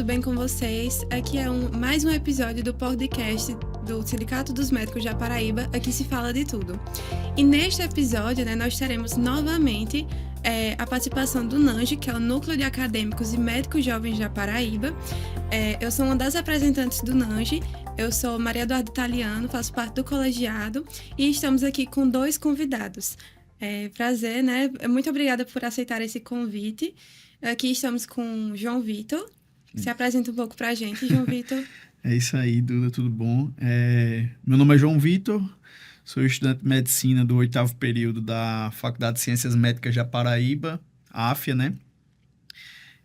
bem com vocês? Aqui é mais um episódio do podcast do Sindicato dos Médicos da Paraíba, aqui se fala de tudo. E neste episódio, nós teremos novamente a participação do NANGE, que é o Núcleo de Acadêmicos e Médicos Jovens da Paraíba. Eu sou uma das representantes do NANGE, eu sou Maria Eduarda Italiano, faço parte do colegiado e estamos aqui com 2 convidados. Prazer, Muito obrigada por aceitar esse convite. Aqui estamos com o João Vitor. Se apresenta um pouco pra gente, João Vitor. É isso aí, Duda, tudo bom? Meu nome é João Vitor, sou estudante de medicina do 8º período da Faculdade de Ciências Médicas da Paraíba, AFIA, né?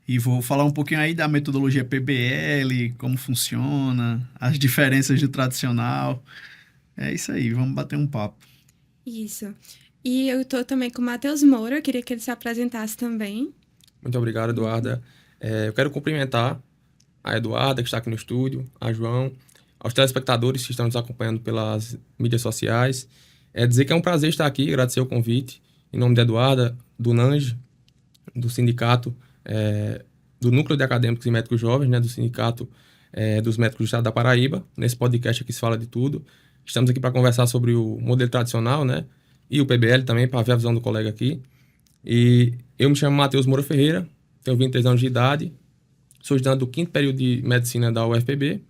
E vou falar um pouquinho aí da metodologia PBL, como funciona, as diferenças do tradicional. É isso aí, vamos bater um papo. Isso. E eu tô também com o Matheus Moura, eu queria que ele se apresentasse também. Muito obrigado, Eduarda. Eu quero cumprimentar a Eduarda, que está aqui no estúdio, a João, aos telespectadores que estão nos acompanhando pelas mídias sociais. Dizer que é um prazer estar aqui, agradecer o convite, em nome da Eduarda, do NANGE, do Sindicato, do Núcleo de Acadêmicos e Médicos Jovens, do Sindicato dos Médicos do Estado da Paraíba. Nesse podcast aqui se fala de tudo. Estamos aqui para conversar sobre o modelo tradicional, e o PBL também, para ver a visão do colega aqui. E eu me chamo Matheus Moura Ferreira, tenho 23 anos de idade, sou estudante do 5º período de medicina da UFPB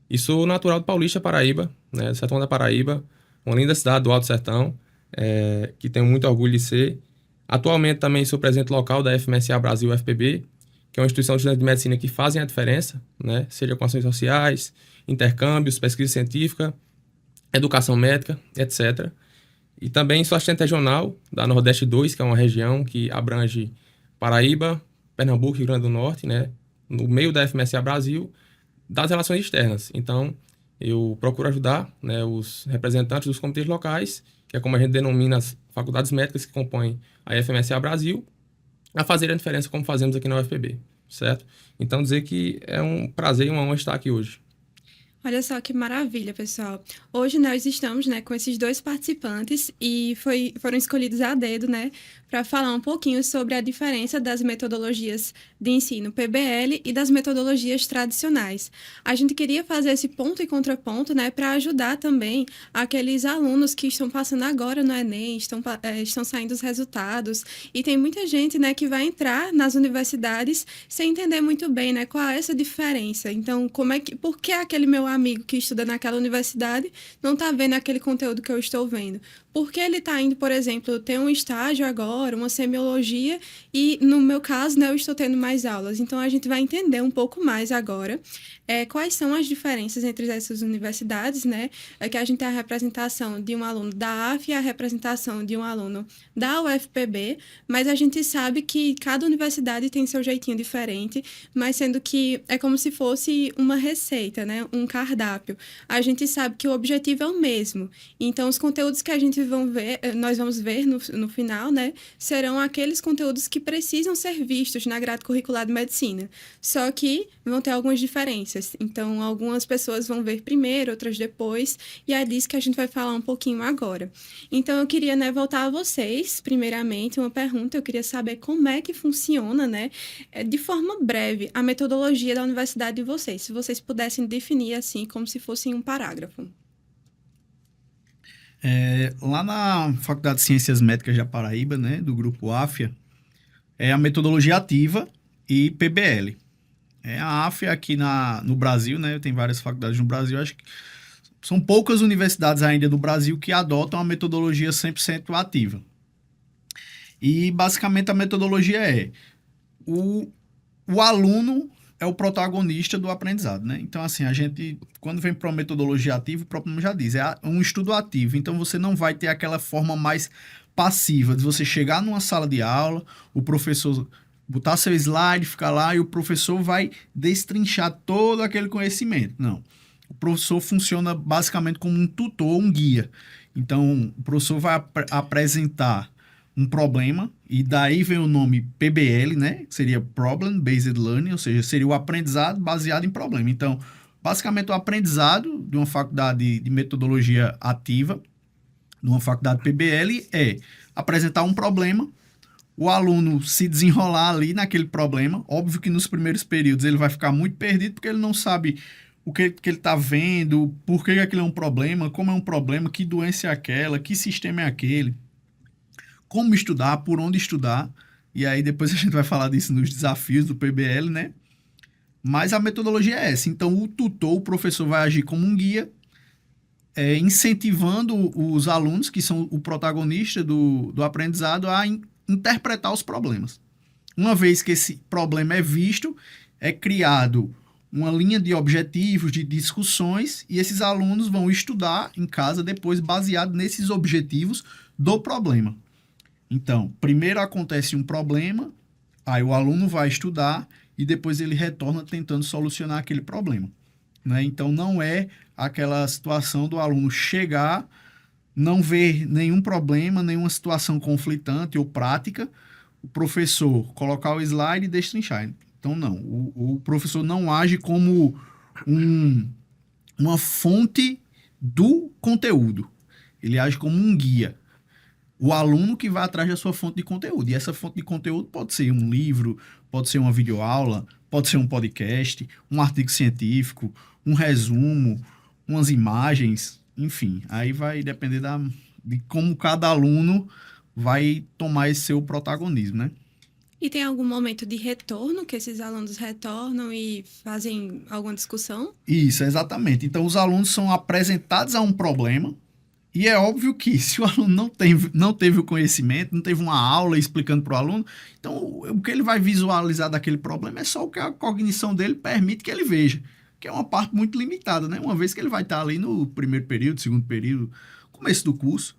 e sou natural de Paulista, Paraíba, do Sertão da Paraíba, uma linda cidade do Alto Sertão, que tenho muito orgulho de ser. Atualmente também sou presidente local da FMSA Brasil UFPB, que é uma instituição de estudantes de medicina que fazem a diferença, seja com ações sociais, intercâmbios, pesquisa científica, educação médica, etc. E também sou assistente regional da Nordeste 2, que é uma região que abrange Paraíba, Pernambuco e Rio Grande do Norte, no meio da FMSA Brasil, das relações externas. Então, eu procuro ajudar os representantes dos comitês locais, que é como a gente denomina as faculdades médicas que compõem a FMSA Brasil, a fazer a diferença como fazemos aqui na UFPB, certo? Então, dizer que é um prazer e uma honra estar aqui hoje. Olha só que maravilha, pessoal. Hoje nós estamos, com esses 2 participantes e foram escolhidos a dedo, para falar um pouquinho sobre a diferença das metodologias de ensino PBL e das metodologias tradicionais. A gente queria fazer esse ponto e contraponto, para ajudar também aqueles alunos que estão passando agora no Enem, estão saindo os resultados e tem muita gente, que vai entrar nas universidades sem entender muito bem, qual é essa diferença. Então, por que aquele meu amigo que estuda naquela universidade não está vendo aquele conteúdo que eu estou vendo? Por que ele está indo, por exemplo, ter um estágio agora, uma semiologia, e no meu caso, eu estou tendo mais aulas. Então, a gente vai entender um pouco mais agora quais são as diferenças entre essas universidades, que a gente tem a representação de um aluno da AF e a representação de um aluno da UFPB, mas a gente sabe que cada universidade tem seu jeitinho diferente, mas sendo que é como se fosse uma receita, um cardápio. A gente sabe que o objetivo é o mesmo. Então, os conteúdos que nós vamos ver no final, serão aqueles conteúdos que precisam ser vistos na grade curricular de medicina. Só que vão ter algumas diferenças. Então, algumas pessoas vão ver primeiro, outras depois, e é disso que a gente vai falar um pouquinho agora. Então, eu queria, voltar a vocês, primeiramente, uma pergunta. Eu queria saber como é que funciona, de forma breve, a metodologia da universidade de vocês. Se vocês pudessem definir, assim, como se fosse um parágrafo. Lá na Faculdade de Ciências Médicas da Paraíba, do grupo AFIA, é a metodologia ativa e PBL. A AFIA aqui no Brasil, tem várias faculdades no Brasil, acho que são poucas universidades ainda do Brasil que adotam a metodologia 100% ativa. E, basicamente, a metodologia o aluno é o protagonista do aprendizado, Então, assim, a gente, quando vem para uma metodologia ativa, o próprio nome já diz, é um estudo ativo. Então, você não vai ter aquela forma mais passiva de você chegar numa sala de aula, o professor botar seu slide, ficar lá e o professor vai destrinchar todo aquele conhecimento. Não. O professor funciona basicamente como um tutor, um guia. Então, o professor vai apresentar um problema, e daí vem o nome PBL, que seria Problem Based Learning, ou seja, seria o aprendizado baseado em problema. Então, basicamente, o aprendizado de uma faculdade de metodologia ativa, de uma faculdade PBL, é apresentar um problema, o aluno se desenrolar ali naquele problema. Óbvio que nos primeiros períodos ele vai ficar muito perdido, porque ele não sabe o que ele está vendo, por que aquilo é um problema, como é um problema, que doença é aquela, que sistema é aquele, como estudar, por onde estudar. E aí depois a gente vai falar disso nos desafios do PBL, né? Mas a metodologia é essa. Então o tutor, o professor vai agir como um guia, incentivando os alunos, que são o protagonista do aprendizado, a interpretar os problemas. Uma vez que esse problema é visto, é criado uma linha de objetivos, de discussões, e esses alunos vão estudar em casa depois baseado nesses objetivos do problema. Então, primeiro acontece um problema, aí o aluno vai estudar e depois ele retorna tentando solucionar aquele problema, né? Então, não é aquela situação do aluno chegar, não ver nenhum problema, nenhuma situação conflitante ou prática, o professor colocar o slide e destrinchar. Então, não. O professor não age como uma fonte do conteúdo. Ele age como um guia. O aluno que vai atrás da sua fonte de conteúdo. E essa fonte de conteúdo pode ser um livro, pode ser uma videoaula, pode ser um podcast, um artigo científico, um resumo, umas imagens, enfim. Aí vai depender de como cada aluno vai tomar esse seu protagonismo, né? E tem algum momento de retorno que esses alunos retornam e fazem alguma discussão? Isso, exatamente. Então, os alunos são apresentados a um problema e é óbvio que se o aluno não teve o conhecimento, não teve uma aula explicando para o aluno, então o que ele vai visualizar daquele problema é só o que a cognição dele permite que ele veja, que é uma parte muito limitada, né? Uma vez que ele vai estar ali no primeiro período, segundo período, começo do curso,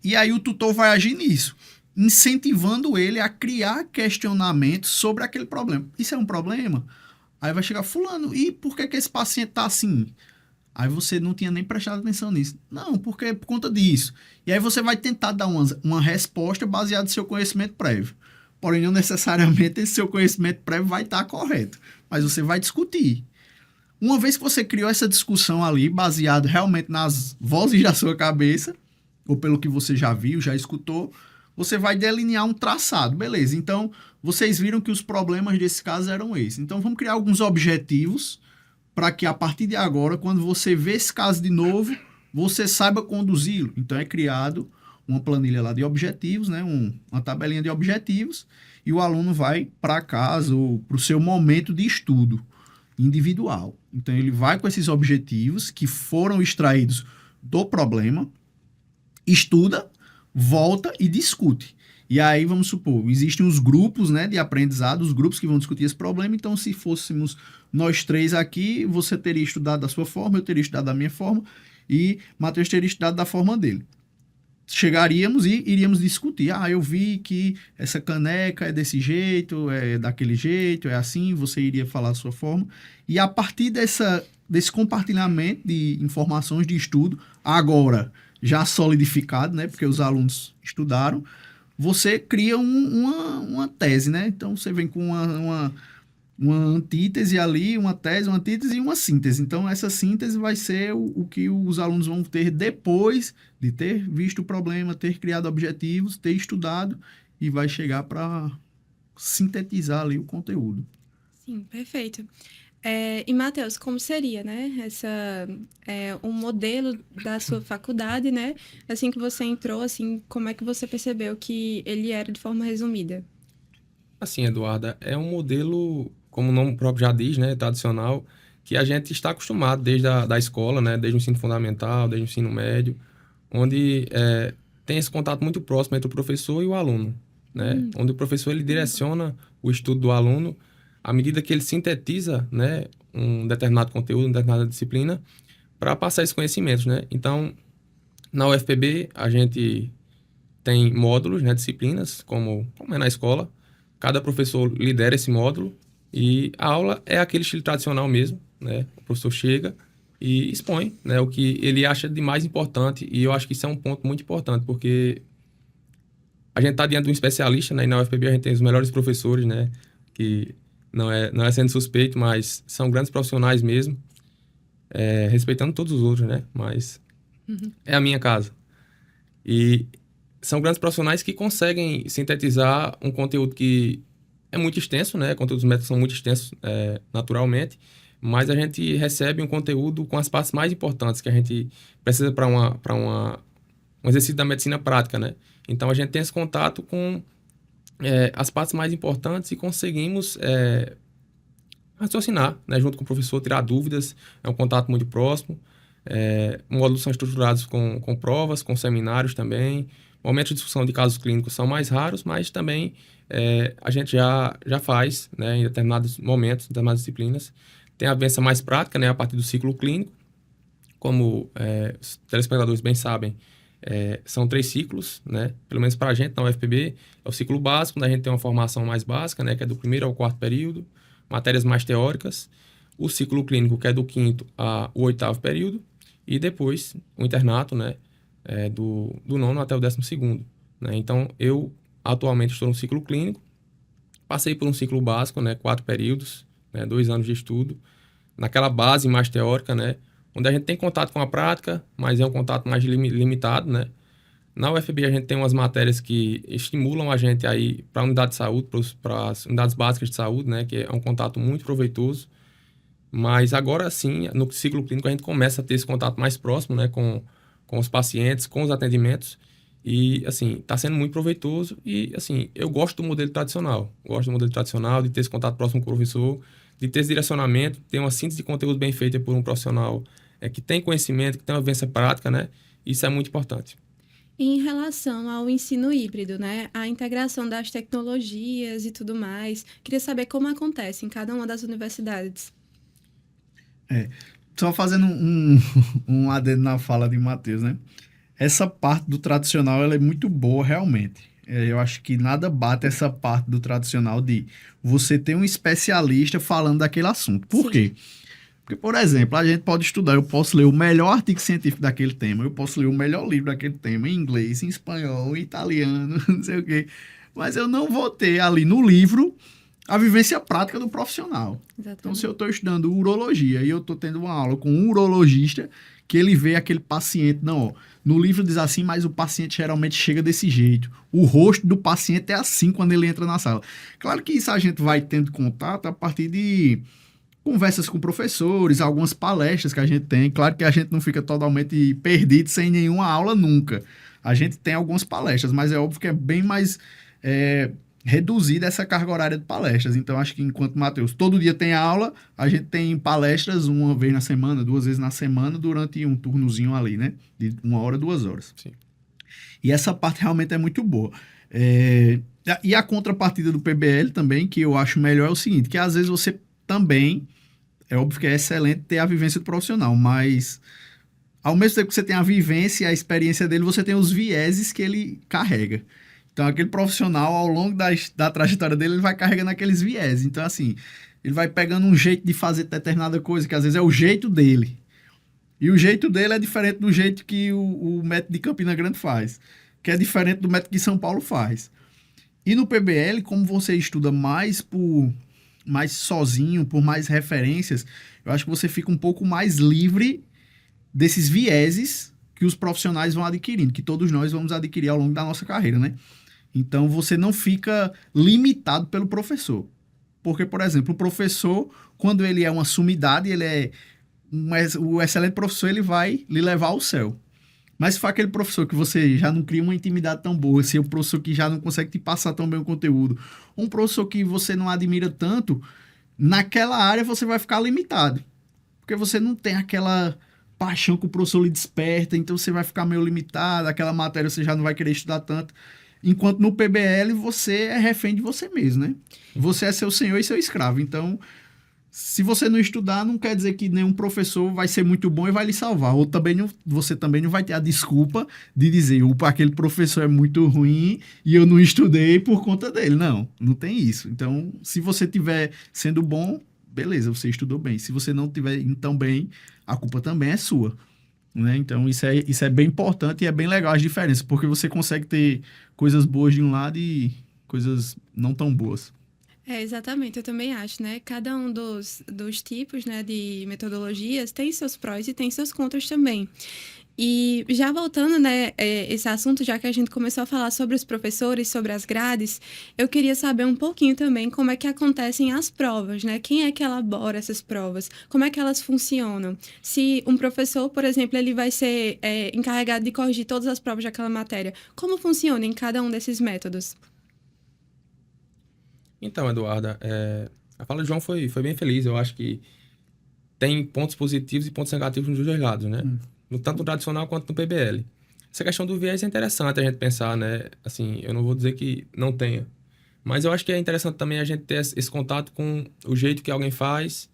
e aí o tutor vai agir nisso, incentivando ele a criar questionamentos sobre aquele problema. Isso é um problema? Aí vai chegar fulano, e por que esse paciente está assim? Aí você não tinha nem prestado atenção nisso. Não, porque é por conta disso. E aí você vai tentar dar uma resposta baseada no seu conhecimento prévio. Porém, não necessariamente esse seu conhecimento prévio vai estar correto. Mas você vai discutir. Uma vez que você criou essa discussão ali, baseado realmente nas vozes da sua cabeça, ou pelo que você já viu, já escutou, você vai delinear um traçado. Beleza, então vocês viram que os problemas desse caso eram esses. Então vamos criar alguns objetivos para que a partir de agora, quando você vê esse caso de novo, você saiba conduzi-lo. Então é criado uma planilha lá de objetivos, né? Uma tabelinha de objetivos, e o aluno vai para casa ou para o seu momento de estudo individual. Então ele vai com esses objetivos que foram extraídos do problema, estuda, volta e discute. E aí, vamos supor, existem os grupos, né, de aprendizado, os grupos que vão discutir esse problema. Então, se fôssemos nós três aqui, você teria estudado da sua forma, eu teria estudado da minha forma, e Matheus teria estudado da forma dele. Chegaríamos e iríamos discutir. Ah, eu vi que essa caneca é desse jeito, é daquele jeito, é assim, você iria falar a sua forma. E a partir desse compartilhamento de informações de estudo, agora já solidificado, né, porque os alunos estudaram, você cria uma tese, né? Então, você vem com uma antítese ali, uma tese, uma antítese e uma síntese. Então, essa síntese vai ser o que os alunos vão ter depois de ter visto o problema, ter criado objetivos, ter estudado, e vai chegar para sintetizar ali o conteúdo. Sim, perfeito. E, Matheus, como seria, né, um modelo da sua faculdade, né? Assim que você entrou, assim, como é que você percebeu que ele era de forma resumida? Assim, Eduarda, é um modelo, como o nome próprio já diz, né, tradicional, que a gente está acostumado desde da escola, né, desde o ensino fundamental, desde o ensino médio, onde tem esse contato muito próximo entre o professor e o aluno, né? Onde o professor ele direciona o estudo do aluno à medida que ele sintetiza, né, um determinado conteúdo, uma determinada disciplina, para passar esses conhecimentos, né? Então, na UFPB, a gente tem módulos, né, disciplinas, como é na escola. Cada professor lidera esse módulo e a aula é aquele estilo tradicional mesmo, né? O professor chega e expõe, né, o que ele acha de mais importante, e eu acho que isso é um ponto muito importante, porque a gente está diante de um especialista, né? E na UFPB a gente tem os melhores professores, né? Que não é sendo suspeito, mas são grandes profissionais mesmo, respeitando todos os outros, né? Mas é a minha casa. E são grandes profissionais que conseguem sintetizar um conteúdo que é muito extenso, né? Conteúdos médicos são muito extensos, naturalmente, mas a gente recebe um conteúdo com as partes mais importantes que a gente precisa para um exercício da medicina prática, né? Então, a gente tem esse contato com as partes mais importantes e conseguimos raciocinar, né? Junto com o professor, tirar dúvidas, é um contato muito próximo. Módulos são estruturados com provas, com seminários também. Momentos de discussão de casos clínicos são mais raros, mas também a gente já faz, né, em determinados momentos, em determinadas disciplinas. Tem a vivência mais prática, né, a partir do ciclo clínico. Como os telespectadores bem sabem, são 3 ciclos, né? Pelo menos para a gente, na UFPB, é o ciclo básico, onde a gente tem uma formação mais básica, né, que é do 1º ao 4º período, matérias mais teóricas. O ciclo clínico, que é do 5º ao 8º período, e depois o internato, né, do 9º até o 12º, né? Então, eu atualmente estou no ciclo clínico, passei por um ciclo básico, né, 4 períodos, né, 2 anos de estudo, naquela base mais teórica, né, onde a gente tem contato com a prática, mas é um contato mais limitado, né? Na UFB a gente tem umas matérias que estimulam a gente aí para a unidade de saúde, para as unidades básicas de saúde, né, que é um contato muito proveitoso. Mas agora sim, no ciclo clínico a gente começa a ter esse contato mais próximo, né, com os pacientes, com os atendimentos. E, assim, está sendo muito proveitoso e, assim, eu gosto do modelo tradicional. Gosto do modelo tradicional, de ter esse contato próximo com o professor, de ter esse direcionamento, ter uma síntese de conteúdo bem feita por um profissional que tem conhecimento, que tem uma vivência prática, né? Isso é muito importante. Em relação ao ensino híbrido, né, a integração das tecnologias e tudo mais, queria saber como acontece em cada uma das universidades. Só fazendo um adendo na fala de Matheus, né? Essa parte do tradicional, ela é muito boa, realmente. Eu acho que nada bate essa parte do tradicional de você ter um especialista falando daquele assunto. Por Sim. quê? Porque, por exemplo, a gente pode estudar, eu posso ler o melhor artigo científico daquele tema, eu posso ler o melhor livro daquele tema, em inglês, em espanhol, em italiano, não sei o quê. Mas eu não vou ter ali no livro a vivência prática do profissional. Exatamente. Então, se eu estou estudando urologia e eu estou tendo uma aula com um urologista, que ele vê aquele paciente, não, ó, no livro diz assim, mas o paciente geralmente chega desse jeito. O rosto do paciente é assim quando ele entra na sala. Claro que isso a gente vai tendo contato a partir de conversas com professores, algumas palestras que a gente tem. Claro que a gente não fica totalmente perdido sem nenhuma aula nunca. A gente tem algumas palestras, mas é óbvio que é bem mais reduzida essa carga horária de palestras. Então, acho que enquanto Matheus todo dia tem aula, a gente tem palestras 1 vez na semana, 2 vezes na semana, durante um turnozinho ali, né? De 1 hora, 2 horas. Sim. E essa parte realmente é muito boa. E a contrapartida do PBL também, que eu acho melhor, é o seguinte, que às vezes você também, é óbvio que é excelente ter a vivência do profissional, mas ao mesmo tempo que você tem a vivência e a experiência dele, você tem os vieses que ele carrega. Então, aquele profissional, ao longo da trajetória dele, ele vai carregando aqueles vieses. Então, assim, ele vai pegando um jeito de fazer determinada coisa, que às vezes é o jeito dele. E o jeito dele é diferente do jeito que o método de Campina Grande faz, que é diferente do método que São Paulo faz. E no PBL, como você estuda mais sozinho, por mais referências, eu acho que você fica um pouco mais livre desses vieses que os profissionais vão adquirindo, que todos nós vamos adquirir ao longo da nossa carreira, né? Então, você não fica limitado pelo professor. Porque, por exemplo, o professor, quando ele é uma sumidade, ele é o excelente professor, ele vai lhe levar ao céu. Mas se for aquele professor que você já não cria uma intimidade tão boa, se é o professor que já não consegue te passar tão bem o conteúdo, um professor que você não admira tanto, naquela área você vai ficar limitado. Porque você não tem aquela paixão que o professor lhe desperta, então você vai ficar meio limitado, aquela matéria você já não vai querer estudar tanto. Enquanto no PBL você é refém de você mesmo, né? Você é seu senhor e seu escravo. Então, se você não estudar, não quer dizer que nenhum professor vai ser muito bom e vai lhe salvar. Ou também você também não vai ter a desculpa de dizer, aquele professor é muito ruim e eu não estudei por conta dele. Não tem isso. Então, se você estiver sendo bom, beleza, você estudou bem. Se você não estiver indo tão bem, a culpa também é sua. Né? Então, isso é bem importante e é bem legal as diferenças, porque você consegue ter coisas boas de um lado e coisas não tão boas. Exatamente, eu também acho, né? Cada um dos tipos, né, de metodologias tem seus prós e tem seus contras também. E já voltando, né, esse assunto, já que a gente começou a falar sobre os professores, sobre as grades, eu queria saber um pouquinho também como é que acontecem as provas, né? Quem é que elabora essas provas? Como é que elas funcionam? Se um professor, por exemplo, ele vai ser encarregado de corrigir todas as provas daquela matéria, como funciona em cada um desses métodos? Então, Eduarda, a fala do João foi bem feliz. Eu acho que tem pontos positivos e pontos negativos nos dois lados, né? Tanto no tradicional quanto no PBL. Essa questão do viés é interessante a gente pensar, né? Assim, eu não vou dizer que não tenha, mas eu acho que é interessante também a gente ter esse contato com o jeito que alguém faz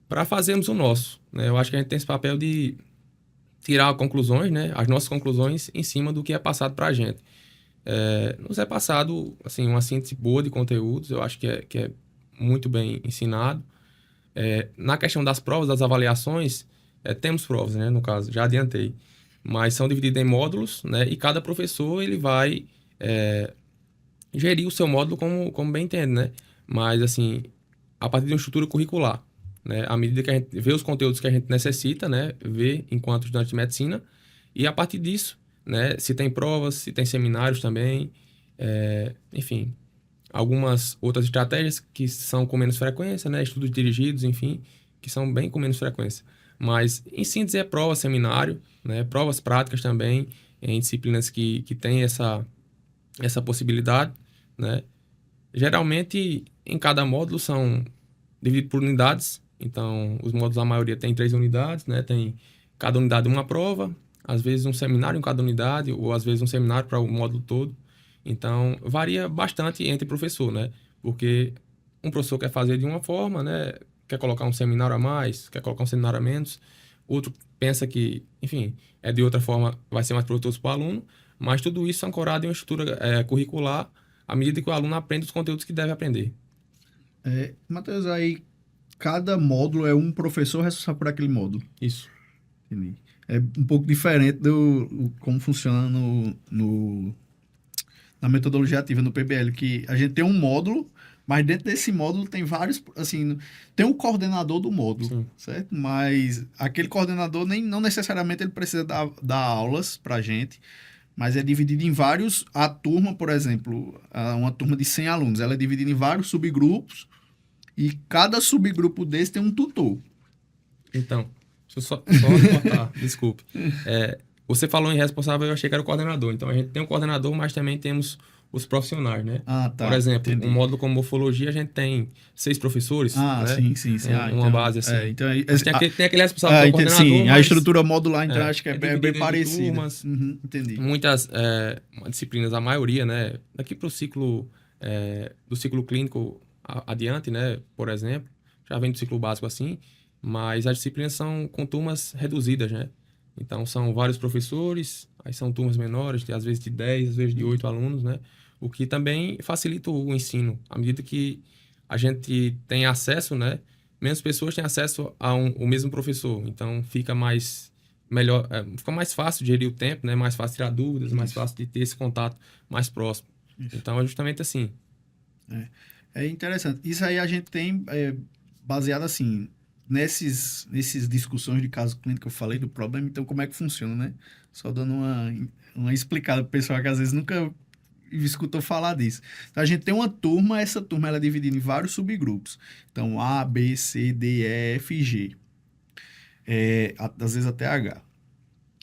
para fazermos o nosso, né? Eu acho que a gente tem esse papel de tirar conclusões, né? As nossas conclusões em cima do que é passado para a gente. Nos é passado, assim, uma síntese boa de conteúdos, eu acho que é muito bem ensinado. Na questão das provas, das avaliações, temos provas, né? No caso, já adiantei. Mas são divididas em módulos, né? E cada professor, ele vai gerir o seu módulo como bem entende, né? Mas, assim, a partir de uma estrutura curricular, né? À medida que a gente vê os conteúdos que a gente necessita, né? Vê enquanto estudante de medicina. E a partir disso, né? Se tem provas, se tem seminários também, enfim, algumas outras estratégias que são com menos frequência, né? Estudos dirigidos, enfim, que são bem com menos frequência. Mas, em síntese, é prova, seminário, né? Provas práticas também, em disciplinas que têm essa possibilidade, né? Geralmente, em cada módulo são divididos por unidades. Então, os módulos, a maioria, tem 3 unidades, né? Tem cada unidade uma prova, às vezes um seminário em cada unidade, ou às vezes um seminário para o módulo todo. Então, varia bastante entre professor, né? Porque um professor quer fazer de uma forma, né? Quer colocar um seminário a mais, quer colocar um seminário a menos. Outro pensa que, enfim, de outra forma, vai ser mais proveitoso para o aluno. Mas tudo isso ancorado em uma estrutura curricular, à medida que o aluno aprende os conteúdos que deve aprender. Matheus, aí cada módulo é um professor responsável por aquele módulo. Isso. Entendi. É um pouco diferente do como funciona na metodologia ativa, no PBL, que a gente tem um módulo, mas dentro desse módulo tem vários, assim, tem um coordenador do módulo, Sim. certo? Mas aquele coordenador não necessariamente ele precisa dar aulas pra gente, mas é dividido em vários. A turma, por exemplo, uma turma de 100 alunos, ela é dividida em vários subgrupos e cada subgrupo desse tem um tutor. Então, deixa eu só me cortar, desculpe. Você falou em responsável, eu achei que era o coordenador. Então, a gente tem um coordenador, mas também temos os profissionais, né? Ah, tá. Por exemplo, Entendi. um módulo como morfologia, a gente tem 6 professores, Ah, né? sim. Uma Então, base assim. Então, Mas tem aquele responsável pelo coordenador, sim, a mas estrutura modular, então, acho que é dividido bem em parecida. turmas. Entendi. Muitas disciplinas, a maioria, né? Daqui para o ciclo, do ciclo clínico adiante, né? Por exemplo, já vem do ciclo básico assim, mas as disciplinas são com turmas reduzidas, né? Então, são vários professores, aí são turmas menores, às vezes de 10, às vezes de 8 alunos, né? O que também facilita o ensino. À medida que a gente tem acesso, né? Menos pessoas têm acesso o mesmo professor. Então, fica fica mais fácil de gerir o tempo, né? Mais fácil tirar dúvidas, mais fácil de ter esse contato mais próximo. Isso. Então, é justamente assim. É interessante. Isso aí a gente tem baseado assim, nesses discussões de caso clínico que eu falei do problema, então como é que funciona, né? Só dando uma explicada pro pessoal que às vezes nunca escutou falar disso. Então, a gente tem uma turma, essa turma ela é dividida em vários subgrupos. Então, A, B, C, D, E, F e G. Às vezes até H.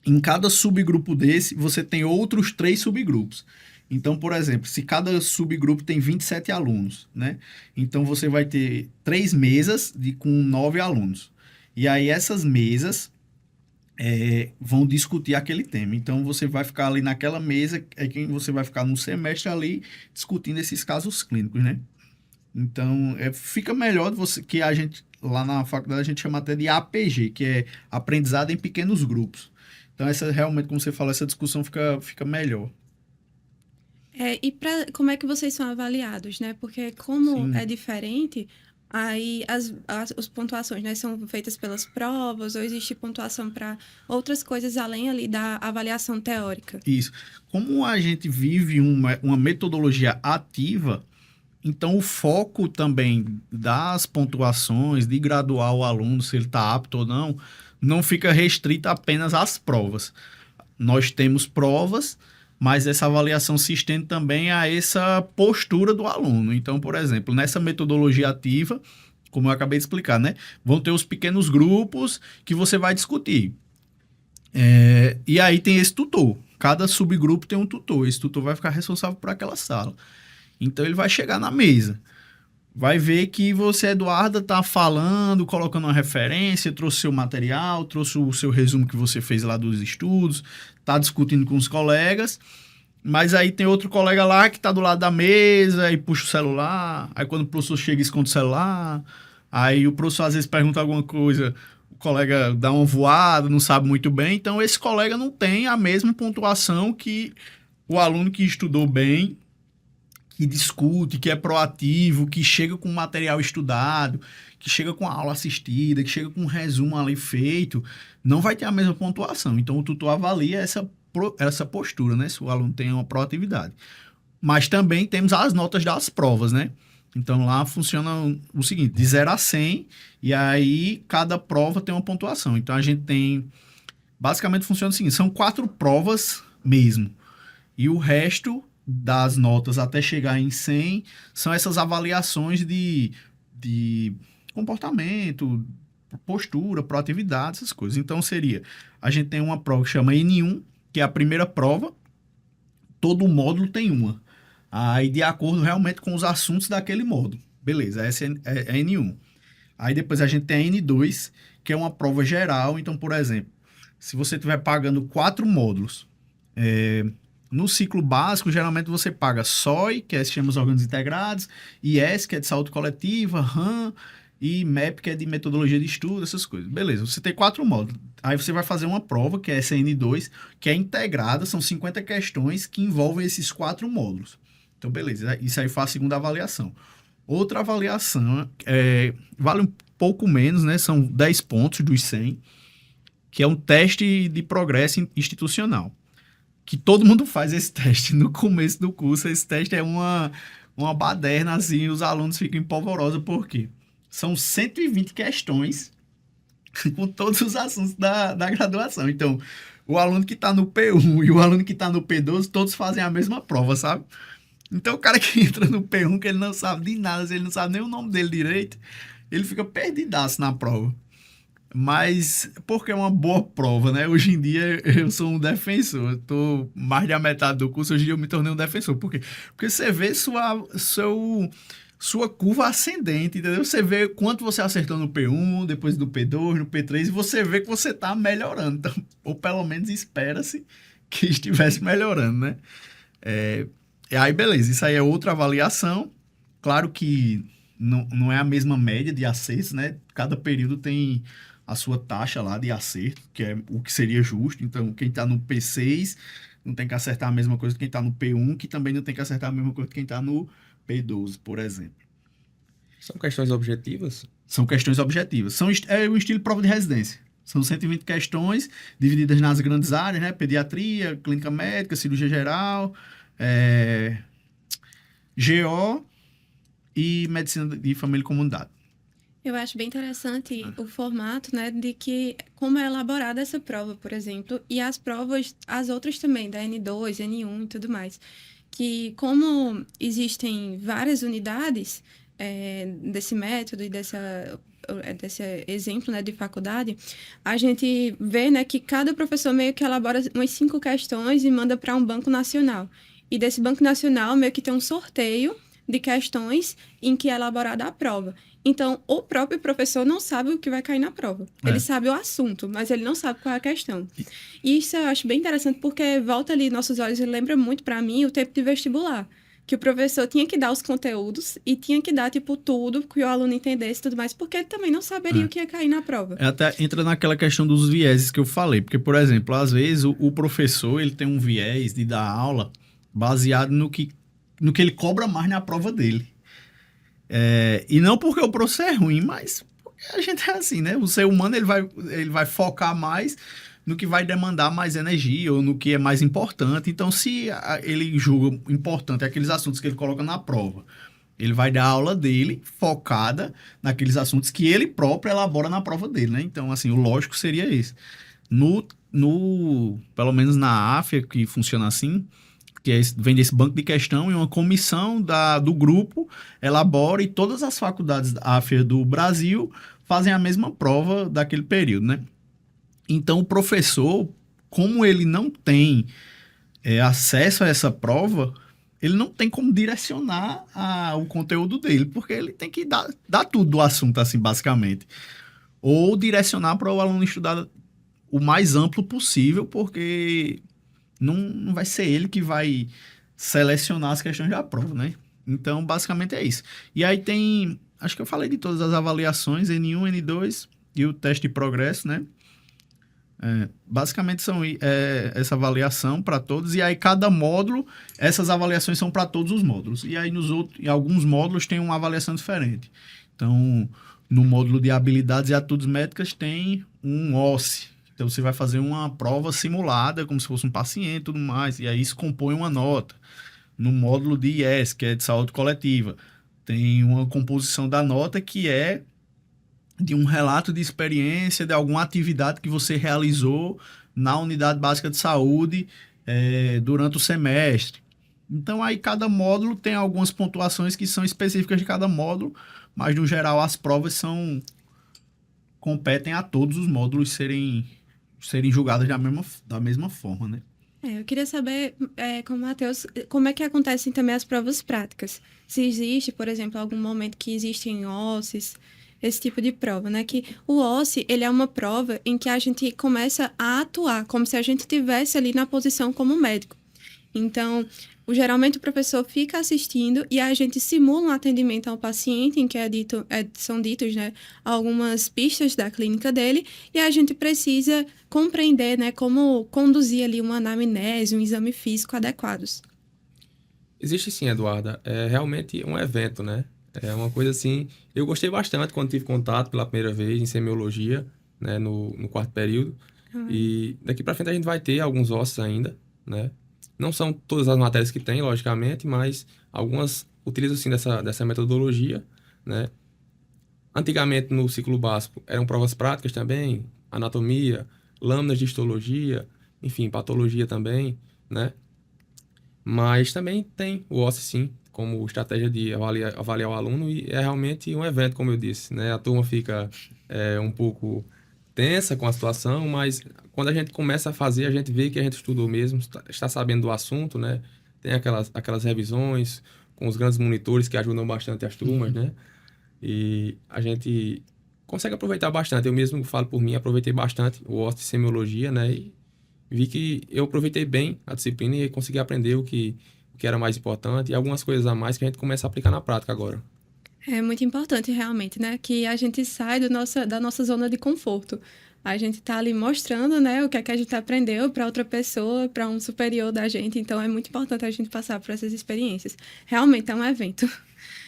Em cada subgrupo desse, você tem outros 3 subgrupos. Então, por exemplo, se cada subgrupo tem 27 alunos, né? Então, você vai ter 3 mesas com 9 alunos. E aí, essas mesas vão discutir aquele tema. Então, você vai ficar ali naquela mesa, quem você vai ficar no semestre ali discutindo esses casos clínicos, né? Então, fica melhor que a gente, lá na faculdade, a gente chama até de APG, que é aprendizado em pequenos grupos. Então, realmente, como você falou, essa discussão fica melhor. E como é que vocês são avaliados, né? Porque como Sim. é diferente, aí as pontuações, né, são feitas pelas provas ou existe pontuação para outras coisas além ali da avaliação teórica? Isso. Como a gente vive uma metodologia ativa, então o foco também das pontuações, de graduar o aluno, se ele está apto ou não fica restrito apenas às provas. nós temos provas, mas essa avaliação se estende também a essa postura do aluno. Então, por exemplo, nessa metodologia ativa, como eu acabei de explicar, né? Vão ter os pequenos grupos que você vai discutir. E aí tem esse tutor. Cada subgrupo tem um tutor. Esse tutor vai ficar responsável por aquela sala. Então, ele vai chegar na mesa. Vai ver que você, Eduarda, está falando, colocando uma referência, trouxe seu material, trouxe o seu resumo que você fez lá dos estudos, está discutindo com os colegas, mas aí tem outro colega lá que está do lado da mesa e puxa o celular, aí quando o professor chega esconde o celular, aí o professor às vezes pergunta alguma coisa, o colega dá uma voada, não sabe muito bem, então esse colega não tem a mesma pontuação que o aluno que estudou bem, que discute, que é proativo, que chega com material estudado, que chega com a aula assistida, que chega com um resumo ali feito, não vai ter a mesma pontuação. Então, o tutor avalia essa postura, né? Se o aluno tem uma proatividade. Mas também temos as notas das provas, né? Então, lá funciona o seguinte, de 0 a 100, e aí cada prova tem uma pontuação. Então, a gente tem... Basicamente, funciona assim, são 4 provas mesmo. E o resto das notas até chegar em 100 são essas avaliações de comportamento, postura, proatividade, essas coisas. Então, a gente tem uma prova que chama N1, que é a primeira prova, todo módulo tem uma. Aí, de acordo realmente com os assuntos daquele módulo. Beleza, essa é N1. Aí, depois a gente tem a N2, que é uma prova geral. Então, por exemplo, se você estiver pagando 4 módulos, no ciclo básico, geralmente você paga SOI, que é Sistemas Orgânicos Integrados, IS, que é de saúde coletiva, RAM, e MEP, que é de metodologia de estudo, essas coisas. Beleza, você tem 4 módulos. Aí você vai fazer uma prova, que é essa N2, que é integrada, são 50 questões que envolvem esses 4 módulos. Então, beleza, isso aí faz a segunda avaliação. Outra avaliação, vale um pouco menos, né? São 10 pontos dos 100, que é um teste de progresso institucional. Que todo mundo faz esse teste no começo do curso. Esse teste é uma baderna, assim, os alunos ficam empolvorosos, por quê? São 120 questões com todos os assuntos da graduação. Então, o aluno que está no P1 e o aluno que está no P12, todos fazem a mesma prova, sabe? Então, o cara que entra no P1, que ele não sabe de nada, ele não sabe nem o nome dele direito, ele fica perdidaço na prova. Mas, porque é uma boa prova, né? Hoje em dia, eu sou um defensor. Eu tô mais da metade do curso, hoje em dia eu me tornei um defensor. Por quê? Porque você vê sua curva ascendente, entendeu? Você vê quanto você acertou no P1, depois do P2, no P3, e você vê que você tá melhorando. Então, ou pelo menos espera-se que estivesse melhorando, né? Aí, beleza. Isso aí é outra avaliação. Claro que não é a mesma média de acertos, né? Cada período tem a sua taxa lá de acerto, que é o que seria justo. Então, quem está no P6 não tem que acertar a mesma coisa que quem está no P1, que também não tem que acertar a mesma coisa que quem está no P12, por exemplo. São questões objetivas? São questões objetivas. É o estilo de prova de residência. São 120 questões divididas nas grandes áreas, né? Pediatria, clínica médica, cirurgia geral, GO e medicina de família e comunidade. Eu acho bem interessante o formato, né, de como é elaborada essa prova, por exemplo, e as provas, as outras também, da N2, N1 e tudo mais, que como existem várias unidades desse método e desse exemplo, né, de faculdade, a gente vê, né, que cada professor meio que elabora umas 5 questões e manda para um banco nacional. E desse banco nacional meio que tem um sorteio de questões em que é elaborada a prova. Então, o próprio professor não sabe o que vai cair na prova. Ele sabe o assunto, mas ele não sabe qual é a questão. E isso eu acho bem interessante, porque volta ali nossos olhos e lembra muito para mim o tempo de vestibular. Que o professor tinha que dar os conteúdos e tinha que dar, tipo, tudo que o aluno entendesse e tudo mais, porque ele também não saberia o que ia cair na prova. Até entra naquela questão dos vieses que eu falei, porque, por exemplo, às vezes o professor ele tem um viés de dar aula baseado no que ele cobra mais na prova dele. E não porque o professor é ruim, mas porque a gente é assim, né? O ser humano ele vai focar mais no que vai demandar mais energia ou no que é mais importante. Então, se ele julga importante aqueles assuntos que ele coloca na prova, ele vai dar a aula dele focada naqueles assuntos que ele próprio elabora na prova dele, né? Então, assim, o lógico seria esse. Pelo menos na AFIA, que funciona assim, vem desse banco de questão e uma comissão do grupo elabora e todas as faculdades da AFIA do Brasil fazem a mesma prova daquele período, né? Então, o professor, como ele não tem acesso a essa prova, ele não tem como direcionar o conteúdo dele, porque ele tem que dar tudo do assunto, assim, basicamente. Ou direcionar para o aluno estudar o mais amplo possível, porque não vai ser ele que vai selecionar as questões da prova, né? Então, basicamente é isso. E aí tem, acho que eu falei de todas as avaliações, N1, N2 e o teste de progresso, né? Basicamente são essa avaliação para todos, e aí cada módulo, essas avaliações são para todos os módulos. E aí em alguns módulos tem uma avaliação diferente. Então, no módulo de habilidades e atitudes médicas tem um OSCE. Então, você vai fazer uma prova simulada, como se fosse um paciente e tudo mais, e aí isso compõe uma nota. No módulo de IES, que é de saúde coletiva, tem uma composição da nota que é de um relato de experiência, de alguma atividade que você realizou na unidade básica de saúde durante o semestre. Então, aí cada módulo tem algumas pontuações que são específicas de cada módulo, mas, no geral, as provas competem a todos os módulos serem julgadas da mesma forma, né? Eu queria saber, com o Matheus, como é que acontecem também as provas práticas. Se existe, por exemplo, algum momento que existem OSCEs, esse tipo de prova, né? Que o OSCE, ele é uma prova em que a gente começa a atuar, como se a gente estivesse ali na posição como médico. Então, geralmente o professor fica assistindo e a gente simula um atendimento ao paciente em que são ditos, né, algumas pistas da clínica dele, e a gente precisa compreender, né, como conduzir ali uma anamnese, um exame físico adequados. Existe sim, Eduarda. É realmente um evento, né? É uma coisa assim... Eu gostei bastante quando tive contato pela primeira vez em semiologia, né, no quarto período. E daqui para frente a gente vai ter alguns ossos ainda, né? Não são todas as matérias que tem, logicamente, mas algumas utilizam sim dessa metodologia, né? Antigamente, no ciclo básico, eram provas práticas também, anatomia, lâminas de histologia, enfim, patologia também, né? Mas também tem o OSCE, sim, como estratégia de avaliar o aluno, e é realmente um evento, como eu disse, né? A turma fica um pouco tensa com a situação, mas quando a gente começa a fazer, a gente vê que a gente estudou mesmo, está sabendo do assunto, né? Tem aquelas revisões com os grandes monitores que ajudam bastante as turmas, né? E a gente consegue aproveitar bastante. Eu mesmo falo por mim, aproveitei bastante o OSCE de semiologia, né? E vi que eu aproveitei bem a disciplina e consegui aprender o que era mais importante e algumas coisas a mais que a gente começa a aplicar na prática agora. É muito importante, realmente, né? Que a gente sai da nossa zona de conforto. A gente tá ali mostrando, né, o que é que a gente aprendeu para outra pessoa, para um superior da gente. Então, é muito importante a gente passar por essas experiências. Realmente é um evento.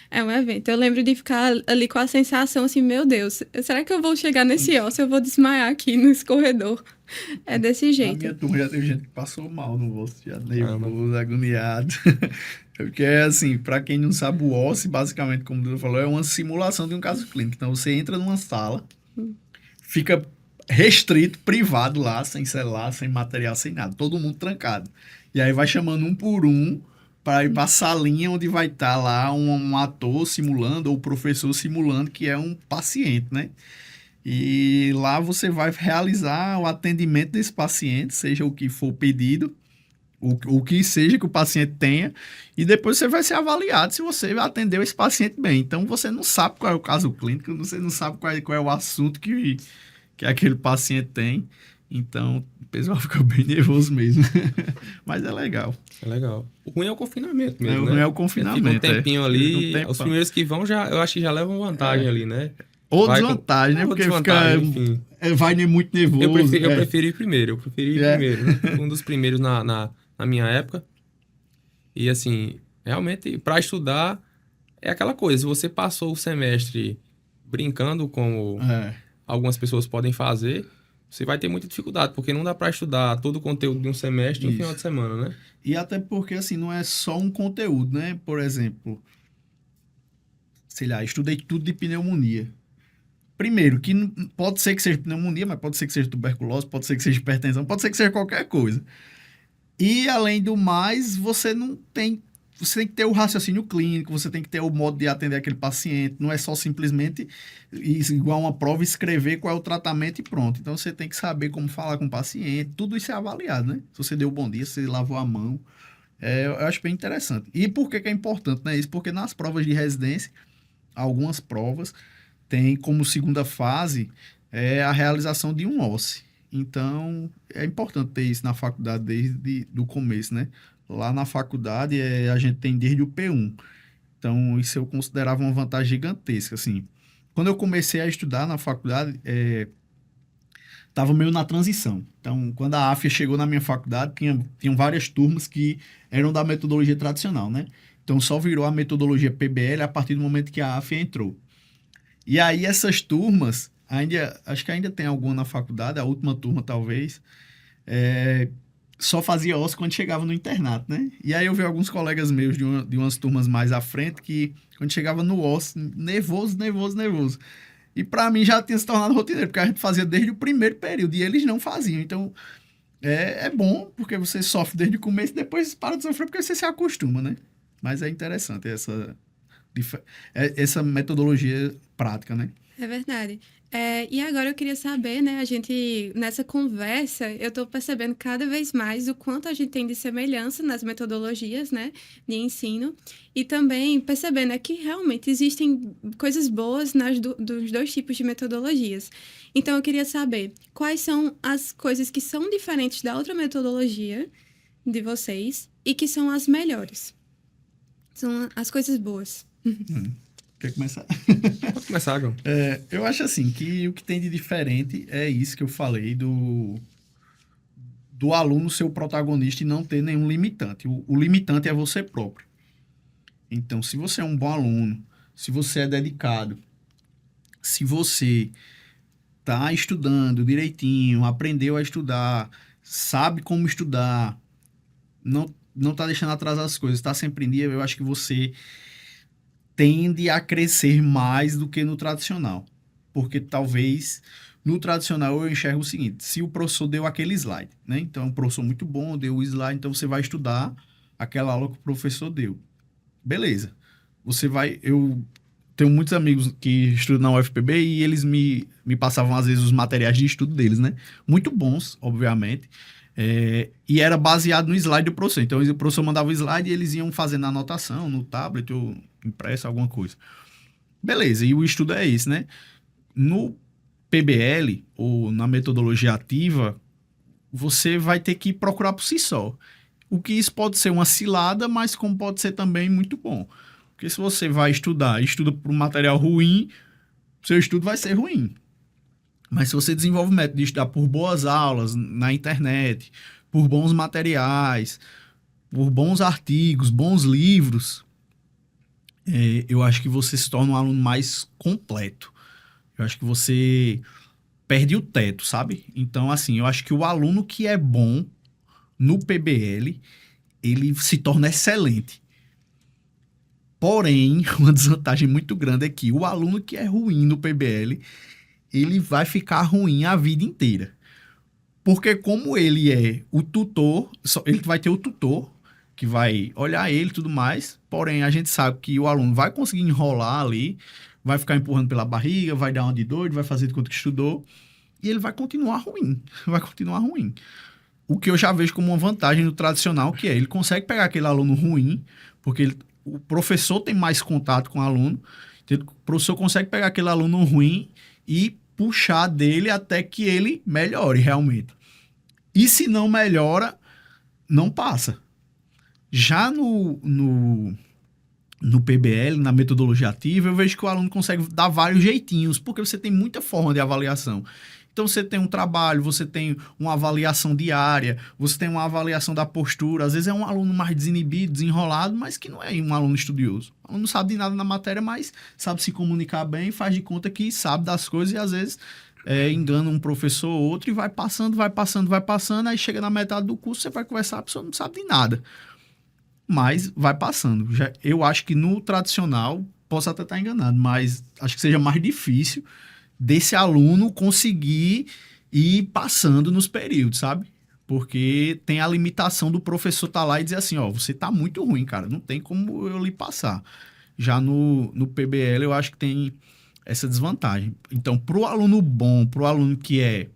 É um evento. Eu lembro de ficar ali com a sensação assim, meu Deus, será que eu vou chegar nesse osso? Eu vou desmaiar aqui nesse corredor. É desse jeito. Na minha turma já teve gente que passou mal no osso, já nervoso, agoniado. Porque, assim, para quem não sabe, o OSCE, basicamente, como o Dudu falou, é uma simulação de um caso clínico. Então, você entra numa sala, fica restrito, privado lá, sem celular, sem material, sem nada. Todo mundo trancado. E aí vai chamando um por um para ir para a salinha onde vai estar lá um ator simulando, ou o professor simulando que é um paciente, né? E lá você vai realizar o atendimento desse paciente, seja o que for pedido, o que seja que o paciente tenha, e depois você vai ser avaliado se você atendeu esse paciente bem. Então, você não sabe qual é o caso clínico, você não sabe qual é o assunto que aquele paciente tem. Então, o pessoal fica bem nervoso mesmo. Mas é legal. É legal. O ruim é o confinamento mesmo, O né? ruim é o confinamento. Fica um tempinho ali, Um os primeiros que vão, eu acho que já levam vantagem ali, né? Ou desvantagem, né? Porque enfim. Vai muito nervoso. Eu preferi primeiro, primeiro, né? Um dos primeiros na minha época. E assim, realmente, para estudar, é aquela coisa. Se você passou o semestre brincando, como algumas pessoas podem fazer, você vai ter muita dificuldade, porque não dá para estudar todo o conteúdo de um semestre em um final de semana, né? E até porque, assim, não é só um conteúdo, né? Por exemplo, sei lá, estudei tudo de pneumonia. primeiro, que pode ser que seja pneumonia, mas pode ser que seja tuberculose, pode ser que seja hipertensão, pode ser que seja qualquer coisa. E, além do mais, você tem que ter o raciocínio clínico, você tem que ter o modo de atender aquele paciente, não é só simplesmente, igual uma prova, escrever qual é o tratamento e pronto. Então, você tem que saber como falar com o paciente, tudo isso é avaliado, né? Se você deu bom dia, se você lavou a mão, eu acho bem interessante. E por que é importante, né? Isso porque nas provas de residência, algumas provas têm como segunda fase a realização de um OSCE. Então, é importante ter isso na faculdade desde o começo, né? Lá na faculdade, a gente tem desde o P1. Então, isso eu considerava uma vantagem gigantesca, assim. Quando eu comecei a estudar na faculdade, estava meio na transição. Então, quando a AFIA chegou na minha faculdade, tinham várias turmas que eram da metodologia tradicional, né? Então, só virou a metodologia PBL a partir do momento que a AFIA entrou. E aí, essas turmas, acho que ainda tem alguma na faculdade, a última turma talvez, só fazia OSCE quando chegava no internato, né? E aí eu vi alguns colegas meus de umas turmas mais à frente que, quando chegava no OSCE, nervoso. E para mim já tinha se tornado rotineiro, porque a gente fazia desde o primeiro período e eles não faziam. Então, é bom, porque você sofre desde o começo e depois para de sofrer porque você se acostuma, né? Mas é interessante essa metodologia prática, né? É verdade. E agora eu queria saber, né, nessa conversa, eu estou percebendo cada vez mais o quanto a gente tem de semelhança nas metodologias, né, de ensino, e também percebendo que realmente existem coisas boas dos dois tipos de metodologias. Então, eu queria saber quais são as coisas que são diferentes da outra metodologia de vocês e que são as melhores. São as coisas boas. Quer começar? Pode começar, João. Eu acho assim, que o que tem de diferente é isso que eu falei do aluno ser o protagonista e não ter nenhum limitante. O limitante é você próprio. Então, se você é um bom aluno, se você é dedicado, se você está estudando direitinho, aprendeu a estudar, sabe como estudar, não está deixando atrasar as coisas, está sempre em dia, eu acho que você tende a crescer mais do que no tradicional. Porque talvez no tradicional eu enxergo o seguinte: se o professor deu aquele slide, né? Então, um professor muito bom, deu o slide, então você vai estudar aquela aula que o professor deu. Beleza. Eu tenho muitos amigos que estudam na UFPB e eles me passavam, às vezes, os materiais de estudo deles, né? Muito bons, obviamente. E era baseado no slide do professor. Então, o professor mandava o slide e eles iam fazendo a anotação no tablet ou impresso, alguma coisa. Beleza, e o estudo é esse, né? No PBL, ou na metodologia ativa, você vai ter que procurar por si só. O que isso pode ser uma cilada, mas como pode ser também muito bom. Porque se você vai estuda por um material ruim, seu estudo vai ser ruim. Mas se você desenvolve o método de estudar por boas aulas na internet, por bons materiais, por bons artigos, bons livros, eu acho que você se torna um aluno mais completo. Eu acho que você perde o teto, sabe? Então, assim, eu acho que o aluno que é bom no PBL, ele se torna excelente. Porém, uma desvantagem muito grande é que o aluno que é ruim no PBL, ele vai ficar ruim a vida inteira. Porque como ele é o tutor, ele vai ter o tutor que vai olhar ele e tudo mais, porém a gente sabe que o aluno vai conseguir enrolar ali, vai ficar empurrando pela barriga, vai dar uma de doido, vai fazer de conta que estudou, e ele vai continuar ruim, O que eu já vejo como uma vantagem no tradicional, que ele consegue pegar aquele aluno ruim, porque o professor tem mais contato com o aluno, então o professor consegue pegar aquele aluno ruim e puxar dele até que ele melhore realmente. E se não melhora, não passa. Já no PBL, na metodologia ativa, eu vejo que o aluno consegue dar vários jeitinhos, porque você tem muita forma de avaliação. Então, você tem um trabalho, você tem uma avaliação diária, você tem uma avaliação da postura. Às vezes é um aluno mais desinibido, desenrolado, mas que não é um aluno estudioso. O aluno não sabe de nada na matéria, mas sabe se comunicar bem, faz de conta que sabe das coisas e, às vezes, engana um professor ou outro e vai passando, aí chega na metade do curso, você vai conversar, a pessoa não sabe de nada. Mas vai passando. Eu acho que no tradicional, posso até estar enganado, mas acho que seja mais difícil desse aluno conseguir ir passando nos períodos, sabe? Porque tem a limitação do professor estar lá e dizer assim, ó, você tá muito ruim, cara, não tem como eu lhe passar. Já no PBL eu acho que tem essa desvantagem. Então, pro aluno bom, pro aluno que é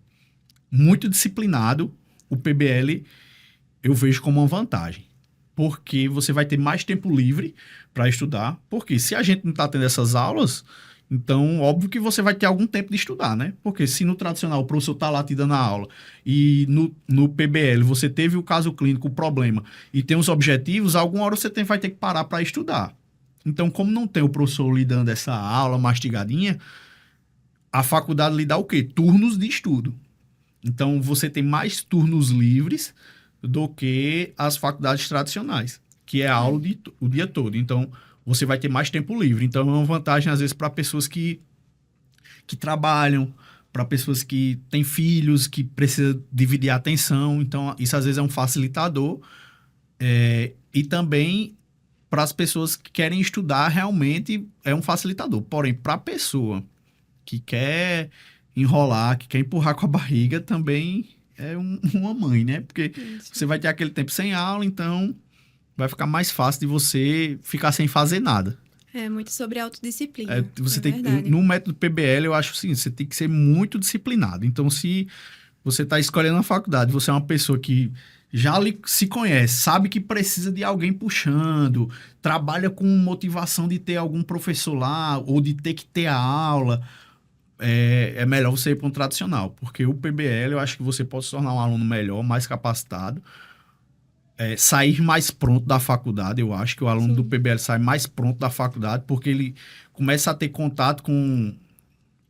muito disciplinado, o PBL eu vejo como uma vantagem. Porque você vai ter mais tempo livre para estudar. Porque se a gente não está tendo essas aulas, então óbvio que você vai ter algum tempo de estudar, né? Porque se no tradicional o professor está lá te dando a aula e no PBL você teve o caso clínico, o problema, e tem os objetivos, alguma hora você vai ter que parar para estudar. Então, como não tem o professor lhe dando essa aula mastigadinha, a faculdade lhe dá o quê? Turnos de estudo. Então, você tem mais turnos livres do que as faculdades tradicionais, que é aula o dia todo. Então, você vai ter mais tempo livre. Então, é uma vantagem, às vezes, para pessoas que trabalham, para pessoas que têm filhos, que precisam dividir a atenção. Então, isso, às vezes, é um facilitador. E também, para as pessoas que querem estudar, realmente é um facilitador. Porém, para a pessoa que quer enrolar, que quer empurrar com a barriga, também é uma mãe, né? Porque você vai ter aquele tempo sem aula, então vai ficar mais fácil de você ficar sem fazer nada. É muito sobre autodisciplina. Você tem verdade. no método PBL, eu acho assim, você tem que ser muito disciplinado. Então, se você está escolhendo uma faculdade, você é uma pessoa que já se conhece, sabe que precisa de alguém puxando, trabalha com motivação de ter algum professor lá, ou de ter que ter a aula, é melhor você ir para um tradicional, porque o PBL eu acho que você pode se tornar um aluno melhor, mais capacitado, sair mais pronto da faculdade. Eu acho que o aluno do PBL sai mais pronto da faculdade, porque ele começa a ter contato com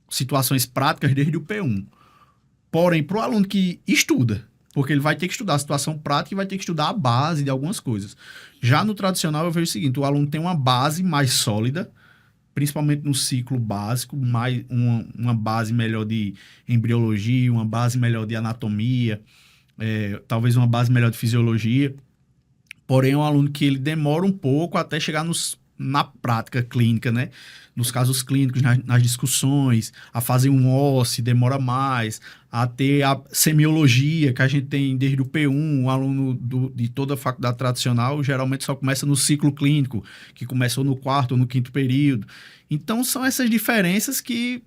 situações práticas desde o P1. Porém, para o aluno que estuda, porque ele vai ter que estudar a situação prática e vai ter que estudar a base de algumas coisas. Já no tradicional eu vejo o seguinte, o aluno tem uma base mais sólida, principalmente no ciclo básico, uma base melhor de embriologia, uma base melhor de anatomia, talvez uma base melhor de fisiologia. Porém, é um aluno que ele demora um pouco até chegar na prática clínica, né? Nos casos clínicos, nas discussões, a fazer um OSCE demora mais, a ter a semiologia, que a gente tem desde o P1, o aluno de toda a faculdade tradicional, geralmente só começa no ciclo clínico, que começou no 4º ou no 5º período. Então, são essas diferenças que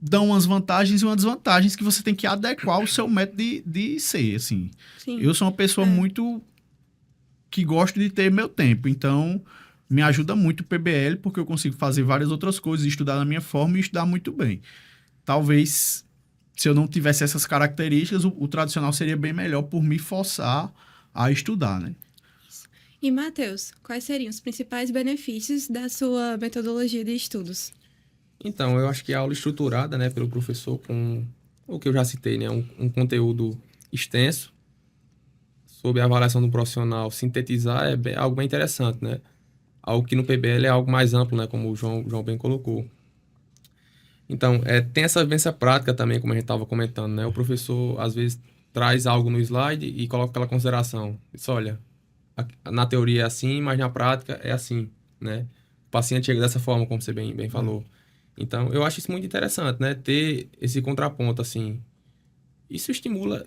dão umas vantagens e umas desvantagens que você tem que adequar o seu método de ser, assim. Sim. Eu sou uma pessoa muito que gosto de ter meu tempo, então me ajuda muito o PBL, porque eu consigo fazer várias outras coisas, estudar da minha forma e estudar muito bem. Talvez, se eu não tivesse essas características, o tradicional seria bem melhor por me forçar a estudar, né? E, Matheus, quais seriam os principais benefícios da sua metodologia de estudos? Então, eu acho que a aula estruturada, né, pelo professor, com o que eu já citei, né, um conteúdo extenso sobre a avaliação do profissional, sintetizar é algo bem interessante, né? Algo que no PBL é algo mais amplo, né, como o João bem colocou. Então, tem essa vivência prática também, como a gente estava comentando, né? O professor, às vezes, traz algo no slide e coloca aquela consideração. Diz, olha, na teoria é assim, mas na prática é assim, né? O paciente chega dessa forma, como você bem falou. Então, eu acho isso muito interessante, né? Ter esse contraponto, assim. Isso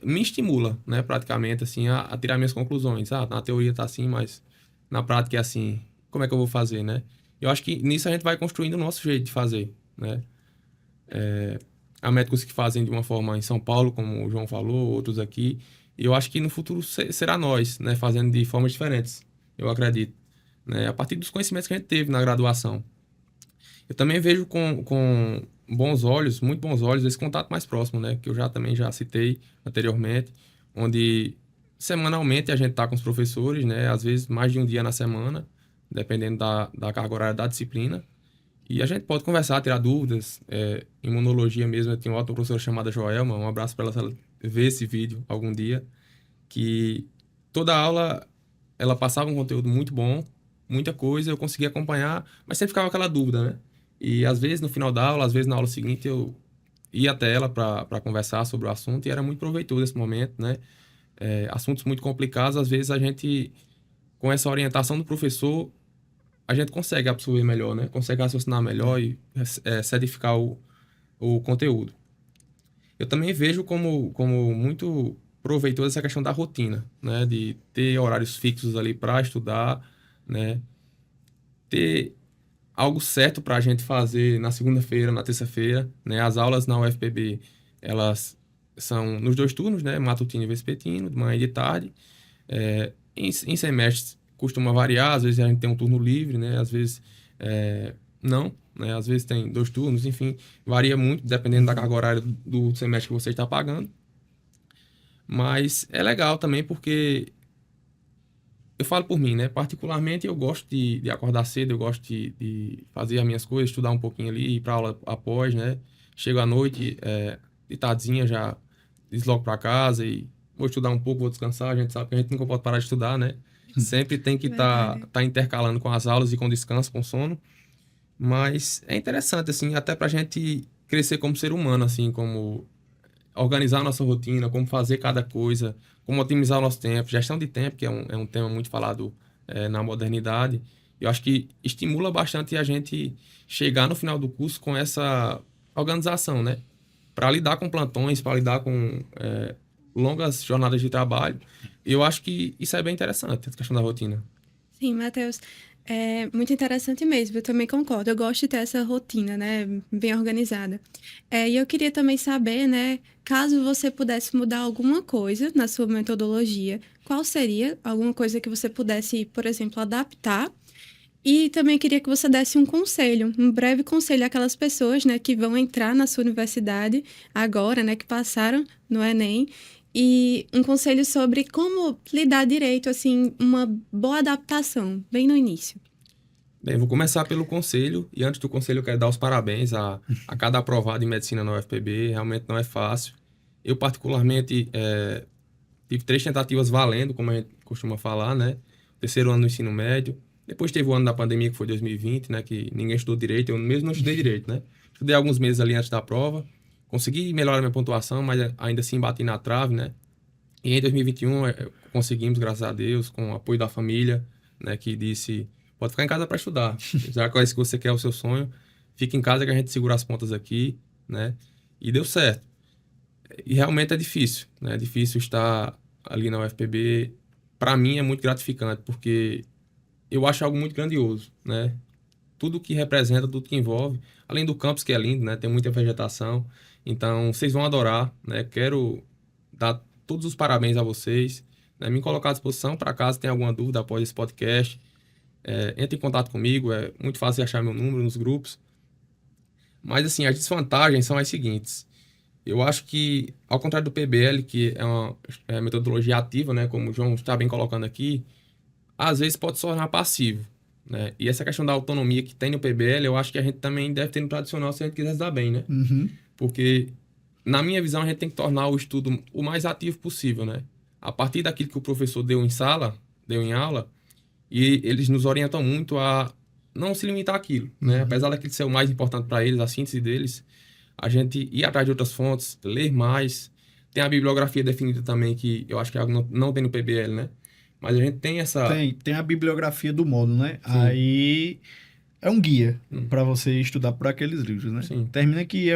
me estimula, né? Praticamente, assim, a tirar minhas conclusões. Na teoria tá assim, mas na prática é assim. Como é que eu vou fazer, né? Eu acho que nisso a gente vai construindo o nosso jeito de fazer, né? Há médicos que fazem de uma forma em São Paulo, como o João falou, outros aqui. E eu acho que no futuro será nós, né? Fazendo de formas diferentes, eu acredito. Né? A partir dos conhecimentos que a gente teve na graduação. Eu também vejo com bons olhos, muito bons olhos, esse contato mais próximo, né? Que eu também já citei anteriormente, onde semanalmente a gente está com os professores, né? Às vezes mais de um dia na semana, dependendo da carga horária da disciplina. E a gente pode conversar, tirar dúvidas. Imunologia mesmo, eu tenho uma outra professora chamada Joelma, um abraço para ela se ela ver esse vídeo algum dia, que toda aula ela passava um conteúdo muito bom, muita coisa, eu conseguia acompanhar, mas sempre ficava aquela dúvida, né? E às vezes no final da aula, às vezes na aula seguinte, eu ia até ela para conversar sobre o assunto e era muito proveitoso esse momento, né? Assuntos muito complicados, às vezes a gente, com essa orientação do professor, a gente consegue absorver melhor, né? Consegue raciocinar melhor e certificar o conteúdo. Eu também vejo como muito proveitoso essa questão da rotina, né? De ter horários fixos ali para estudar, né? Ter algo certo para a gente fazer na segunda-feira, na terça-feira, né? As aulas na UFPB, elas são nos 2 turnos, né? Matutino e vespertino, de manhã e de tarde. Em semestres costuma variar, às vezes a gente tem um turno livre, né? Às vezes não, né? Às vezes tem 2 turnos, enfim, varia muito dependendo da carga horária do semestre que você está pagando. Mas é legal também porque eu falo por mim, né? Particularmente eu gosto de acordar cedo, eu gosto de fazer as minhas coisas, estudar um pouquinho ali, ir para aula após, né? Chego à noite, de tardinha já desloco para casa e vou estudar um pouco, vou descansar. A gente sabe que a gente nunca pode parar de estudar, né? Sempre tem que Verdade. tá intercalando com as aulas e com descanso, com sono. Mas é interessante, assim, até pra gente crescer como ser humano, assim, como organizar a nossa rotina, como fazer cada coisa, como otimizar o nosso tempo, gestão de tempo, que é um tema muito falado na modernidade. Eu acho que estimula bastante a gente chegar no final do curso com essa organização, né? Para lidar com plantões, para lidar com longas jornadas de trabalho. Eu acho que isso é bem interessante, a questão da rotina. Sim, Matheus, é muito interessante mesmo, eu também concordo. Eu gosto de ter essa rotina, né, bem organizada. E eu queria também saber, né, caso você pudesse mudar alguma coisa na sua metodologia, qual seria alguma coisa que você pudesse, por exemplo, adaptar? E também queria que você desse um conselho, um breve conselho àquelas pessoas, né, que vão entrar na sua universidade agora, né, que passaram no Enem, e um conselho sobre como lidar direito, assim, uma boa adaptação, bem no início. Bem, vou começar pelo conselho, e antes do conselho eu quero dar os parabéns a cada aprovado em medicina na UFPB, realmente não é fácil. Eu, particularmente, tive 3 tentativas valendo, como a gente costuma falar, né? Terceiro ano do ensino médio, depois teve o ano da pandemia, que foi 2020, né? Que ninguém estudou direito, eu mesmo não estudei direito, né? Estudei alguns meses ali antes da prova, consegui melhorar minha pontuação, mas ainda assim bati na trave, né? E em 2021 conseguimos, graças a Deus, com o apoio da família, né, que disse, pode ficar em casa para estudar. Já que é isso que você quer, o seu sonho, fica em casa que a gente segura as pontas aqui, né? E deu certo. E realmente é difícil, né? É difícil estar ali na UFPB. Para mim é muito gratificante, porque eu acho algo muito grandioso, né? Tudo que representa, tudo que envolve, além do campus que é lindo, né? Tem muita vegetação. Então, vocês vão adorar, né? Quero dar todos os parabéns a vocês, né? Me colocar à disposição para caso tenha alguma dúvida após esse podcast. Entre em contato comigo, é muito fácil achar meu número nos grupos. Mas, assim, as desvantagens são as seguintes. Eu acho que, ao contrário do PBL, que é uma metodologia ativa, né? Como o João está bem colocando aqui, às vezes pode se tornar passivo, né? E essa questão da autonomia que tem no PBL, eu acho que a gente também deve ter no tradicional se a gente quiser se dar bem, né? Uhum. Porque, na minha visão, a gente tem que tornar o estudo o mais ativo possível, né? A partir daquilo que o professor deu em sala, deu em aula, e eles nos orientam muito a não se limitar àquilo, né? Apesar daquilo ser o mais importante para eles, a síntese deles, a gente ir atrás de outras fontes, ler mais. Tem a bibliografia definida também, que eu acho que é algo não tem no PBL, né? Mas a gente tem essa... Tem a bibliografia do módulo, né? Sim. Aí é um guia para você estudar por aqueles livros, né? Sim. Termina que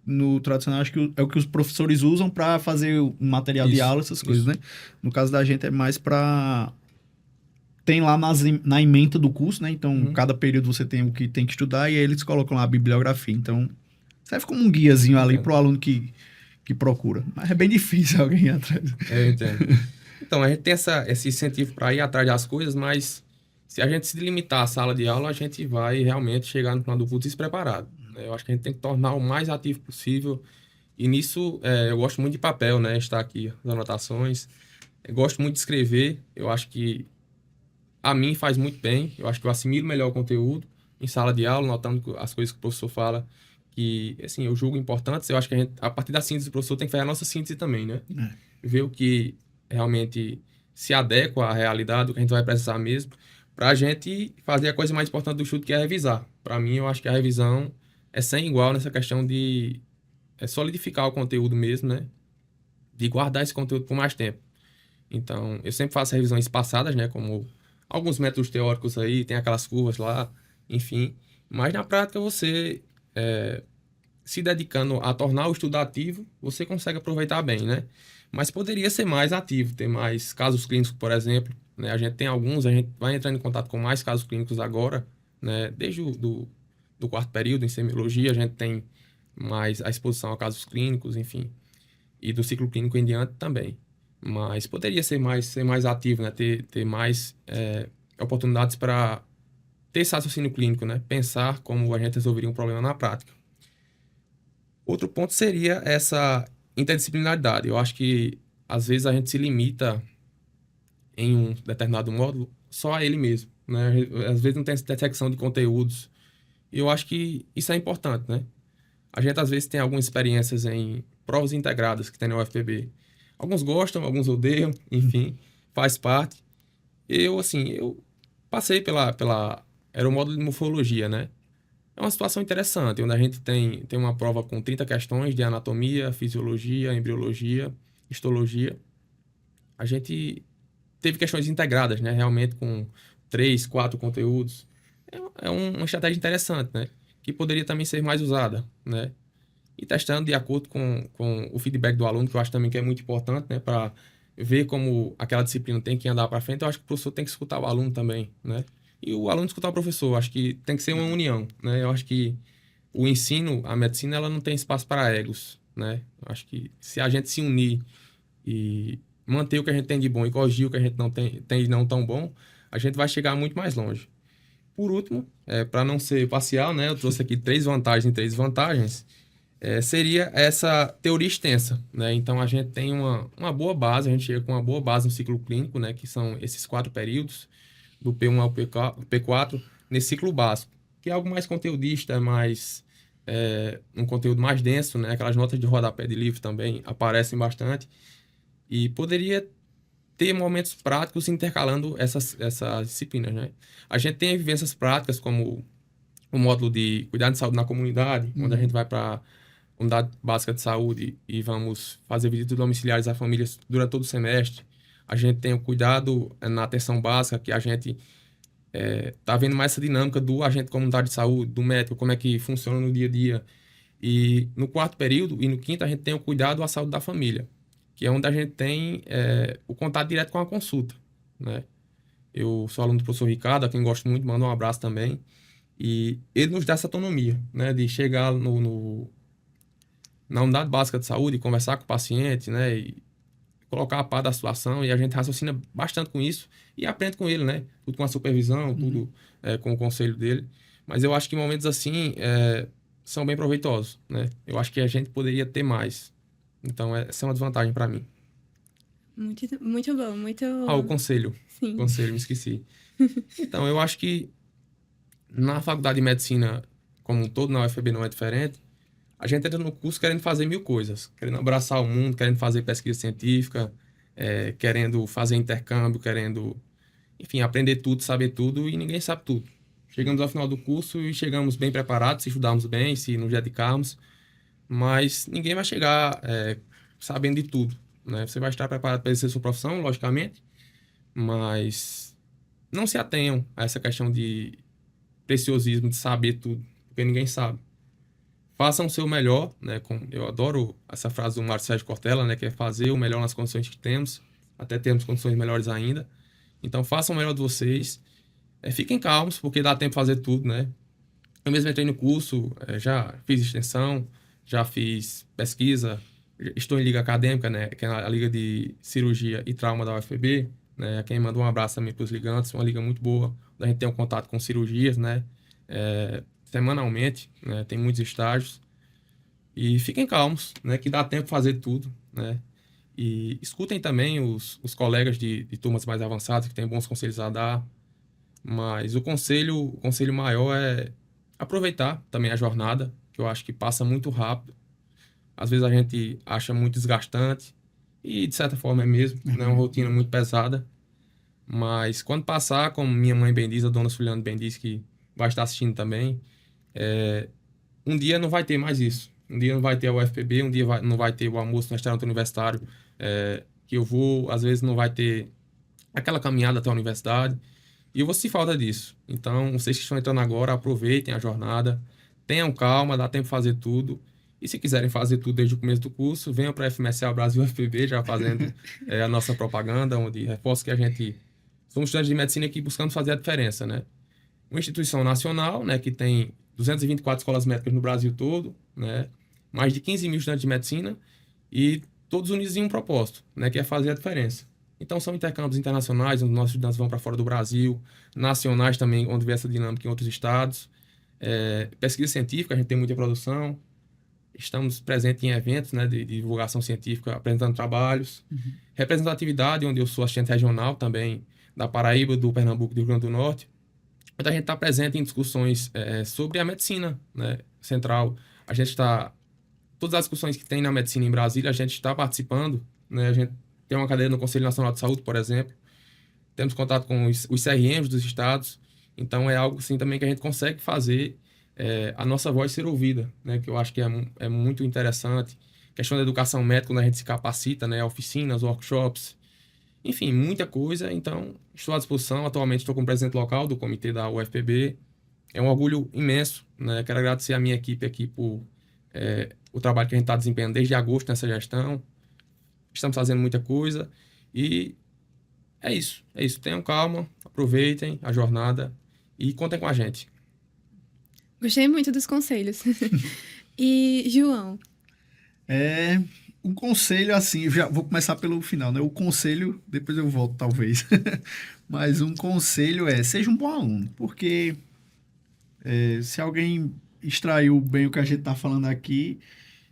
no tradicional, acho que é o que os professores usam para fazer o material de Isso, aula, essas coisas, isso. né? No caso da gente é mais para... Tem lá na ementa do curso, né? Então, cada período você tem o que tem que estudar e aí eles colocam lá a bibliografia. Então, serve como um guiazinho ali Entendo. pro aluno que procura. Mas é bem difícil alguém ir atrás. Eu entendo. Então, a gente tem esse incentivo para ir atrás das coisas, mas se a gente se limitar à sala de aula, a gente vai realmente chegar no final do curso despreparado, né? Eu acho que a gente tem que tornar o mais ativo possível. E nisso, eu gosto muito de papel, né? Está aqui as anotações. Eu gosto muito de escrever. Eu acho que a mim faz muito bem. Eu acho que eu assimilo melhor o conteúdo em sala de aula, notando as coisas que o professor fala, que, assim, eu julgo importantes. Eu acho que a partir da síntese do professor, tem que fazer a nossa síntese também, né? Ver o que realmente se adequa à realidade, o que a gente vai precisar mesmo, para a gente fazer a coisa mais importante do estudo, que é revisar. Para mim, eu acho que a revisão é sem igual nessa questão de solidificar o conteúdo mesmo, né? De guardar esse conteúdo por mais tempo. Então, eu sempre faço revisões espaçadas, né? Como alguns métodos teóricos aí, tem aquelas curvas lá, enfim. Mas na prática você se dedicando a tornar o estudo ativo, você consegue aproveitar bem, né? Mas poderia ser mais ativo, ter mais casos clínicos, por exemplo, né? A gente tem alguns, a gente vai entrando em contato com mais casos clínicos agora, né? Desde do quarto período em semiologia, a gente tem mais a exposição a casos clínicos, enfim, e do ciclo clínico em diante também. Mas poderia ser mais ativo, né? Ter mais oportunidades para ter esse raciocínio clínico, né? Pensar como a gente resolveria um problema na prática. Outro ponto seria essa interdisciplinaridade. Eu acho que, às vezes, a gente se limita em um determinado módulo só a ele mesmo, né? Às vezes não tem essa detecção de conteúdos. E eu acho que isso é importante, né? A gente, às vezes, tem algumas experiências em provas integradas que tem na UFPB. Alguns gostam, alguns odeiam, enfim, faz parte. Eu passei era o módulo de morfologia, né? É uma situação interessante, onde a gente tem uma prova com 30 questões de anatomia, fisiologia, embriologia, histologia. A gente teve questões integradas, né? Realmente com 3, 4 conteúdos. Uma estratégia interessante, né? Que poderia também ser mais usada, né? E testando de acordo com o feedback do aluno, que eu acho também que é muito importante, né? Para ver como aquela disciplina tem que andar para frente. Eu acho que o professor tem que escutar o aluno também, né? E o aluno escutar o professor. Eu acho que tem que ser uma união, né? Eu acho que o ensino, a medicina, ela não tem espaço para egos, né? Eu acho que se a gente se unir e manter o que a gente tem de bom e corrigir o que a gente não tem de não tão bom, a gente vai chegar muito mais longe. Por último, para não ser parcial, né? Eu trouxe aqui 3 vantagens e 3 desvantagens. Seria essa teoria extensa, né? Então, a gente tem uma boa base, a gente chega com uma boa base no ciclo clínico, né? Que são esses 4 períodos, do P1 ao P4, nesse ciclo básico, que é algo mais conteudista, um conteúdo mais denso, né? Aquelas notas de rodapé de livro também aparecem bastante. E poderia ter momentos práticos intercalando essas disciplinas, né? A gente tem vivências práticas, como o módulo de cuidado de saúde na comunidade, onde a gente vai para unidade básica de saúde e vamos fazer visitas domiciliares a famílias durante todo o semestre. A gente tem o cuidado na atenção básica, que a gente tá vendo mais essa dinâmica do agente comunitário de saúde, do médico, como é que funciona no dia a dia. E no 4º período e no 5º a gente tem o cuidado à saúde da família, que é onde a gente tem o contato direto com a consulta, né? Eu sou aluno do professor Ricardo, a quem gosto muito, mando um abraço também. E ele nos dá essa autonomia, né? De chegar na unidade básica de saúde, conversar com o paciente, né? E colocar a par da situação, e a gente raciocina bastante com isso e aprende com ele, né? Tudo com a supervisão, tudo com o conselho dele. Mas eu acho que momentos assim são bem proveitosos, né? Eu acho que a gente poderia ter mais. Então, essa é uma desvantagem para mim. Muito, muito bom, muito... O conselho. Sim. Conselho, me esqueci. Então, eu acho que na faculdade de medicina, como um todo, na UFB não é diferente. A gente entra no curso querendo fazer 1000 coisas. Querendo abraçar o mundo, querendo fazer pesquisa científica, querendo fazer intercâmbio, querendo, enfim, aprender tudo, saber tudo, e ninguém sabe tudo. Chegamos ao final do curso e chegamos bem preparados, se estudarmos bem, se nos dedicarmos, mas ninguém vai chegar sabendo de tudo, né? Você vai estar preparado para exercer sua profissão, logicamente, mas não se atenham a essa questão de preciosismo, de saber tudo, porque ninguém sabe. Façam o seu melhor, né? Eu adoro essa frase do Mário Sérgio Cortella, né? Que é fazer o melhor nas condições que temos, até termos condições melhores ainda. Então, façam o melhor de vocês. Fiquem calmos, porque dá tempo de fazer tudo, né? Eu mesmo entrei no curso, já fiz extensão, já fiz pesquisa, estou em liga acadêmica, né? Que é a Liga de Cirurgia e Trauma da UFPB, né? A quem manda um abraço também para os ligantes, uma liga muito boa, onde a gente tem um contato com cirurgias, né? Semanalmente, né? Tem muitos estágios. E fiquem calmos, né? Que dá tempo de fazer tudo, né? E escutem também os colegas de turmas mais avançadas, que têm bons conselhos a dar. Mas o conselho maior é aproveitar também a jornada, que eu acho que passa muito rápido. Às vezes a gente acha muito desgastante, e de certa forma é mesmo, né? Uma rotina muito pesada. Mas quando passar, como minha mãe bem diz, a dona Suliana bem diz, que vai estar assistindo também, um dia não vai ter mais isso. Um dia não vai ter a UFPB, um dia não vai ter o almoço no restaurante universitário que eu vou, às vezes não vai ter aquela caminhada até a universidade. E eu vou sentir falta disso. Então, vocês que estão entrando agora, aproveitem a jornada, tenham calma, dá tempo de fazer tudo. E se quiserem fazer tudo desde o começo do curso, venham para a FMSA Brasil UFPB, já fazendo a nossa propaganda, onde reforço que a gente somos estudantes de medicina aqui buscando fazer a diferença, né? Uma instituição nacional, né, que tem 224 escolas médicas no Brasil todo, né? Mais de 15 mil estudantes de medicina e todos unidos em um propósito, né, que é fazer a diferença. Então, são intercâmbios internacionais, onde nossos estudantes vão para fora do Brasil, nacionais também, onde vê essa dinâmica em outros estados. Pesquisa científica, a gente tem muita produção. Estamos presentes em eventos, né, de divulgação científica, apresentando trabalhos. Representatividade, onde eu sou assistente regional também, da Paraíba, do Pernambuco e do Rio Grande do Norte. Então, a gente está presente em discussões sobre a medicina, né, central. A gente está... Todas as discussões que tem na medicina em Brasília, a gente está participando, né? A gente tem uma cadeira no Conselho Nacional de Saúde, por exemplo. Temos contato com os CRMs dos estados. Então, é algo assim também que a gente consegue fazer a nossa voz ser ouvida, né? Que eu acho que é muito interessante. Questão da educação médica, quando a gente se capacita, né? Oficinas, workshops, enfim, muita coisa. Então, estou à disposição. Atualmente, estou como presidente local do comitê da UFPB. É um orgulho imenso, né? Quero agradecer a minha equipe aqui por o trabalho que a gente está desempenhando desde agosto nessa gestão. Estamos fazendo muita coisa e é isso. Tenham calma, aproveitem a jornada e contem com a gente. Gostei muito dos conselhos. E, João? Um conselho, assim, eu já vou começar pelo final, né? O conselho, depois eu volto, talvez. Mas um conselho seja um bom aluno, porque se alguém extraiu bem o que a gente está falando aqui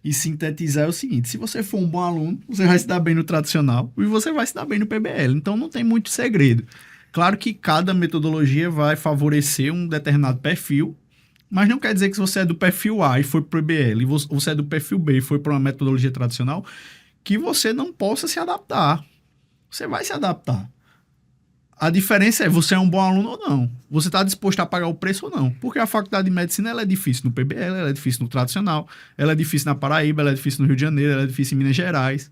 e sintetizar é o seguinte: se você for um bom aluno, você vai se dar bem no tradicional e você vai se dar bem no PBL. Então, não tem muito segredo. Claro que cada metodologia vai favorecer um determinado perfil, mas não quer dizer que se você é do perfil A e foi para o PBL, e você é do perfil B e foi para uma metodologia tradicional, que você não possa se adaptar. Você vai se adaptar. A diferença é você é um bom aluno ou não. Você está disposto a pagar o preço ou não. Porque a faculdade de medicina ela é difícil no PBL, ela é difícil no tradicional, ela é difícil na Paraíba, ela é difícil no Rio de Janeiro, ela é difícil em Minas Gerais.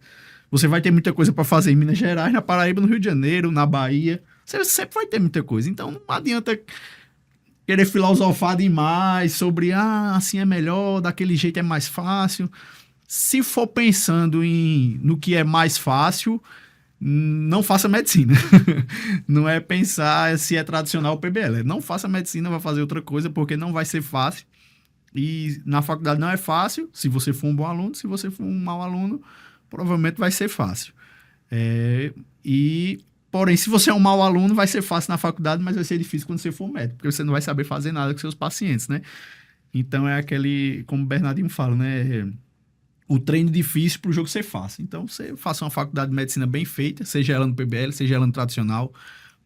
Você vai ter muita coisa para fazer em Minas Gerais, na Paraíba, no Rio de Janeiro, na Bahia. Você sempre vai ter muita coisa. Então não adianta querer filosofar demais sobre assim é melhor, daquele jeito é mais fácil. Se for pensando no que é mais fácil, não faça medicina. Não é pensar se é tradicional ou PBL. Não faça medicina, vai fazer outra coisa, porque não vai ser fácil. E na faculdade não é fácil, se você for um bom aluno. Se você for um mau aluno, provavelmente vai ser fácil. Porém, se você é um mau aluno, vai ser fácil na faculdade, mas vai ser difícil quando você for médico, porque você não vai saber fazer nada com seus pacientes, né? Então é aquele, como o Bernardinho fala, né? O treino difícil para o jogo ser fácil. Então, você faça uma faculdade de medicina bem feita, seja ela no PBL, seja ela no tradicional,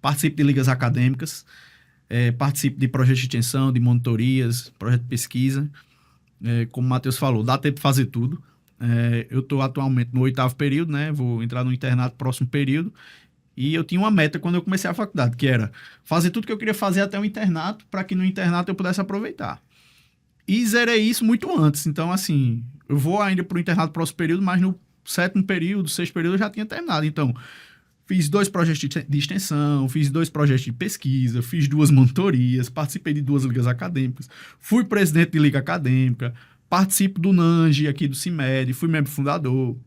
participe de ligas acadêmicas, participe de projetos de extensão, de monitorias, projeto de pesquisa. Como o Matheus falou, dá tempo de fazer tudo. Eu estou atualmente no 8º período, né? Vou entrar no internato próximo período. E eu tinha uma meta quando eu comecei a faculdade, que era fazer tudo que eu queria fazer até o internato, para que no internato eu pudesse aproveitar. E zerei isso muito antes. Então, assim, eu vou ainda para o internato próximo período, mas no 7º período, 6º período eu já tinha terminado. Então, fiz 2 projetos de extensão, fiz 2 projetos de pesquisa, fiz 2 monitorias, participei de 2 ligas acadêmicas, fui presidente de liga acadêmica, participo do NANGE aqui do CIMED, fui membro fundador,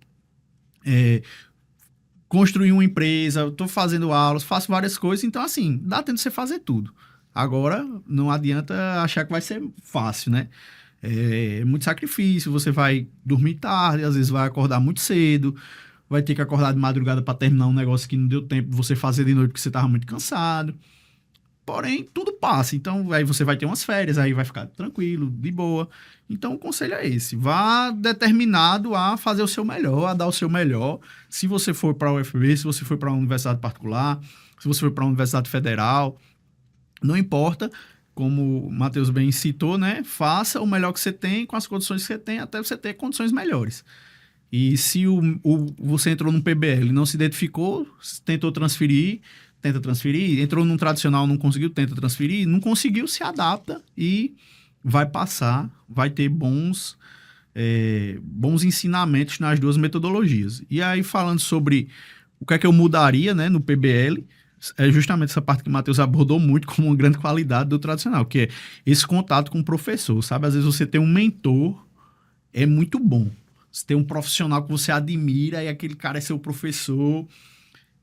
construí uma empresa, estou fazendo aulas, faço várias coisas. Então, assim, dá tempo de você fazer tudo. Agora, não adianta achar que vai ser fácil, né? É muito sacrifício, você vai dormir tarde, às vezes vai acordar muito cedo, vai ter que acordar de madrugada para terminar um negócio que não deu tempo de você fazer de noite porque você estava muito cansado. Porém, tudo passa. Então, aí você vai ter umas férias, aí vai ficar tranquilo, de boa. Então, o conselho é esse. Vá determinado a fazer o seu melhor, a dar o seu melhor. Se você for para a UFB, se você for para uma universidade particular, se você for para uma universidade federal, não importa, como o Matheus bem citou, né? Faça o melhor que você tem com as condições que você tem até você ter condições melhores. E se você entrou num PBL e não se identificou, tentou transferir, tenta transferir, entrou num tradicional, não conseguiu, tenta transferir, não conseguiu, se adapta e vai passar, vai ter bons ensinamentos nas 2 metodologias. E aí, falando sobre o que é que eu mudaria, né, no PBL, é justamente essa parte que o Matheus abordou muito como uma grande qualidade do tradicional, que é esse contato com o professor, sabe? Às vezes você tem um mentor é muito bom. Você tem um profissional que você admira e aquele cara é seu professor,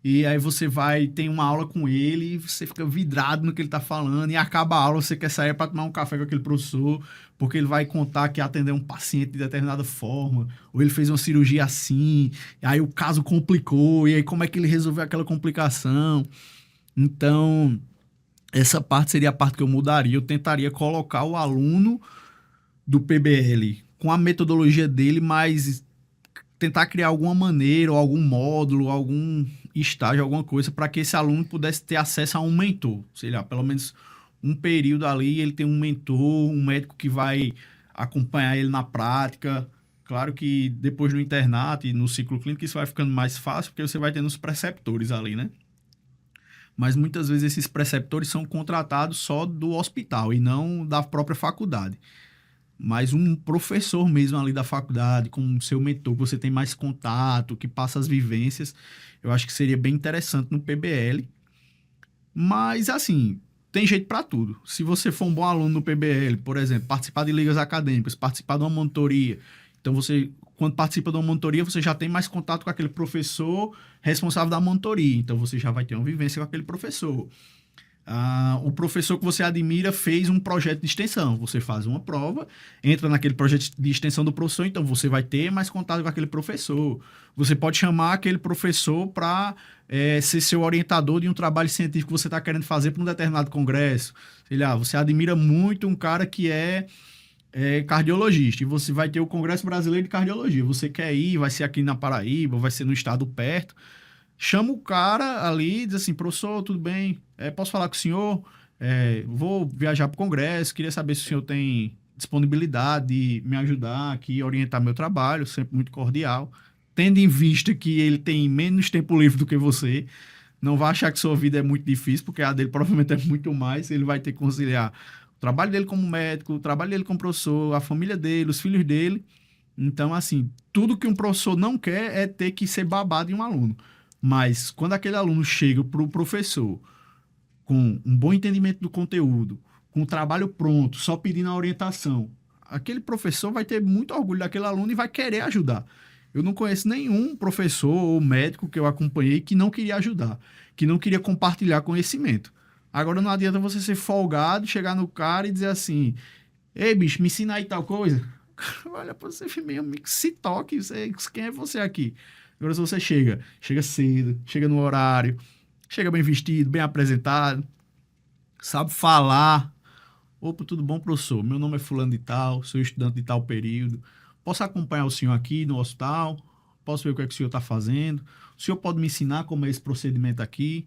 e aí você tem uma aula com ele e você fica vidrado no que ele tá falando, e acaba a aula, você quer sair para tomar um café com aquele professor, porque ele vai contar que atendeu um paciente de determinada forma, ou ele fez uma cirurgia assim, e aí o caso complicou, e aí como é que ele resolveu aquela complicação. Então, essa parte seria a parte que eu mudaria. Eu tentaria colocar o aluno do PBL com a metodologia dele, mas tentar criar alguma maneira, ou algum módulo, algum estágio, alguma coisa, para que esse aluno pudesse ter acesso a um mentor. Sei lá, pelo menos um período ali, ele tem um mentor, um médico que vai acompanhar ele na prática. Claro que depois no internato e no ciclo clínico isso vai ficando mais fácil, porque você vai tendo os preceptores ali, né? Mas muitas vezes esses preceptores são contratados só do hospital e não da própria faculdade. Mas um professor mesmo ali da faculdade, com o seu mentor, que você tem mais contato, que passa as vivências, eu acho que seria bem interessante no PBL. Mas, assim, tem jeito para tudo. Se você for um bom aluno no PBL, por exemplo, participar de ligas acadêmicas, participar de uma monitoria, então você, quando participa de uma monitoria, você já tem mais contato com aquele professor responsável da monitoria, então você já vai ter uma vivência com aquele professor. O professor que você admira fez um projeto de extensão, você faz uma prova, entra naquele projeto de extensão do professor, então você vai ter mais contato com aquele professor. Você pode chamar aquele professor para ser seu orientador de um trabalho científico que você está querendo fazer para um determinado congresso. Sei lá, você admira muito um cara que é cardiologista, e você vai ter o Congresso Brasileiro de Cardiologia. Você quer ir, vai ser aqui na Paraíba, vai ser no estado perto. Chama o cara ali e diz assim: professor, tudo bem? Posso falar com o senhor? Vou viajar para o congresso, queria saber se o senhor tem disponibilidade de me ajudar aqui, orientar meu trabalho, sempre muito cordial. Tendo em vista que ele tem menos tempo livre do que você, não vai achar que sua vida é muito difícil, porque a dele provavelmente é muito mais. Ele vai ter que conciliar o trabalho dele como médico, o trabalho dele como professor, a família dele, os filhos dele. Então, assim, tudo que um professor não quer é ter que ser babado em um aluno. Mas quando aquele aluno chega para o professor com um bom entendimento do conteúdo, com o trabalho pronto, só pedindo a orientação, aquele professor vai ter muito orgulho daquele aluno e vai querer ajudar. Eu não conheço nenhum professor ou médico que eu acompanhei que não queria ajudar, que não queria compartilhar conhecimento. Agora não adianta você ser folgado, chegar no cara e dizer assim: ei, bicho, me ensina aí tal coisa. Olha pra você, meu amigo, se toque, quem é você aqui? Agora se você chega cedo, chega no horário, chega bem vestido, bem apresentado, sabe falar. Opa, tudo bom, professor? Meu nome é fulano de tal, sou estudante de tal período. Posso acompanhar o senhor aqui no hospital? Posso ver o que é que o senhor está fazendo? O senhor pode me ensinar como é esse procedimento aqui?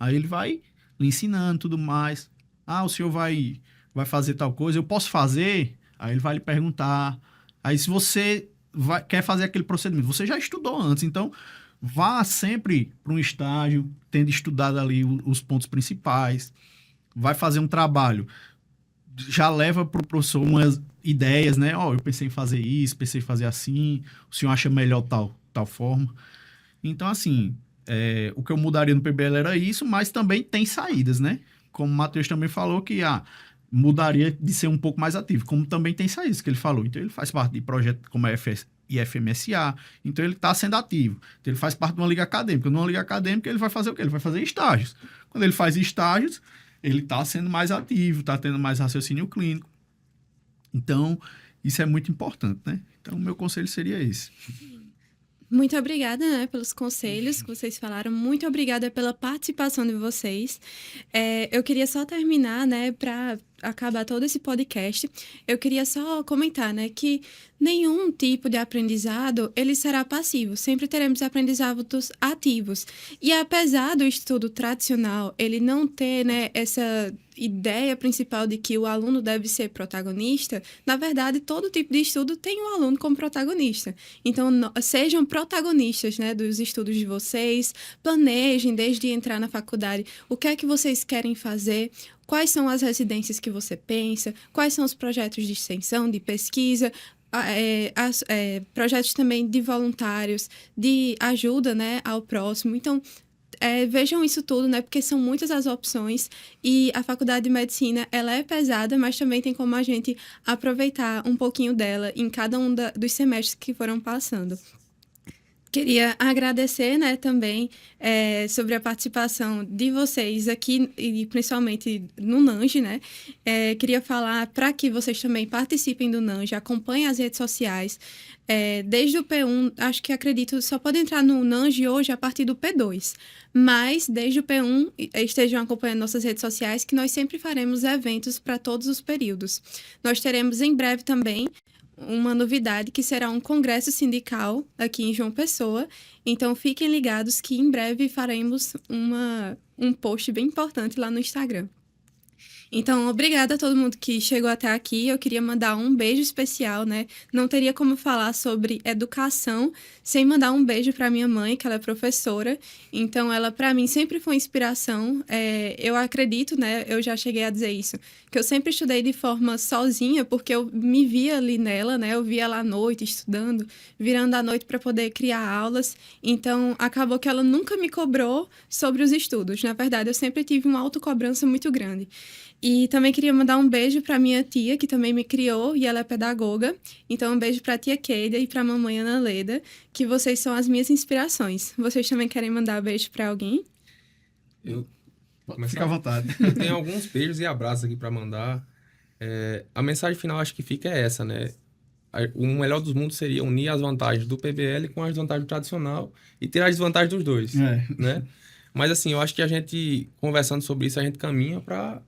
Aí ele vai lhe ensinando tudo mais. O senhor vai fazer tal coisa? Eu posso fazer? Aí ele vai lhe perguntar. Aí se você quer fazer aquele procedimento, você já estudou antes, então vá sempre para um estágio, tendo estudado ali os pontos principais, vai fazer um trabalho, já leva para o professor umas ideias, né? Eu pensei em fazer isso, pensei em fazer assim, o senhor acha melhor tal forma. Então, assim, o que eu mudaria no PBL era isso, mas também tem saídas, né? Como o Matheus também falou que mudaria de ser um pouco mais ativo, como também tem saídas que ele falou. Então, ele faz parte de projetos como a IFMSA, então ele está sendo ativo. Então, ele faz parte de uma liga acadêmica. Numa liga acadêmica, ele vai fazer o quê? Ele vai fazer estágios. Quando ele faz estágios, ele está sendo mais ativo, está tendo mais raciocínio clínico. Então, isso é muito importante, né? Então, o meu conselho seria esse. Muito obrigada, né, pelos conselhos que vocês falaram. Muito obrigada pela participação de vocês. Eu queria só terminar, né, para acabar todo esse podcast. Eu queria só comentar, né, que nenhum tipo de aprendizado ele será passivo. Sempre teremos aprendizados ativos. E apesar do estudo tradicional ele não ter, né, essa ideia principal de que o aluno deve ser protagonista, na verdade, todo tipo de estudo tem o aluno como protagonista. Então, sejam protagonistas, né, dos estudos de vocês, planejem desde entrar na faculdade o que é que vocês querem fazer, quais são as residências que você pensa, quais são os projetos de extensão, de pesquisa, projetos também de voluntários, de ajuda, né, ao próximo. Então, vejam isso tudo, né? Porque são muitas as opções e a faculdade de medicina, ela é pesada, mas também tem como a gente aproveitar um pouquinho dela em cada um dos semestres que foram passando. Queria agradecer, né, também sobre a participação de vocês aqui, e principalmente no NANGE, né? Queria falar para que vocês também participem do NANGE, acompanhem as redes sociais. Desde o P1, acho que acredito, só pode entrar no NANGE hoje a partir do P2. Mas, desde o P1, estejam acompanhando nossas redes sociais, que nós sempre faremos eventos para todos os períodos. Nós teremos em breve também uma novidade que será um congresso sindical aqui em João Pessoa. Então, fiquem ligados que em breve faremos um post bem importante lá no Instagram. Então, obrigada a todo mundo que chegou até aqui. Eu queria mandar um beijo especial, né? Não teria como falar sobre educação sem mandar um beijo para minha mãe, que ela é professora. Então, ela, para mim, sempre foi inspiração. Eu acredito, né? Eu já cheguei a dizer isso, que eu sempre estudei de forma sozinha, porque eu me via ali nela, né? Eu via ela à noite estudando, virando à noite para poder criar aulas. Então, acabou que ela nunca me cobrou sobre os estudos. Na verdade, eu sempre tive uma autocobrança muito grande. E também queria mandar um beijo para minha tia, que também me criou, e ela é pedagoga. Então, um beijo para a tia Keida e para a mamãe Ana Leda, que vocês são as minhas inspirações. Vocês também querem mandar beijo para alguém? Fica à vontade. Eu tenho alguns beijos e abraços aqui para mandar. A mensagem final acho que fica essa, né? O melhor dos mundos seria unir as vantagens do PBL com as desvantagens do tradicional e tirar as desvantagens dos dois, né? Mas assim, eu acho que a gente, conversando sobre isso, a gente caminha para,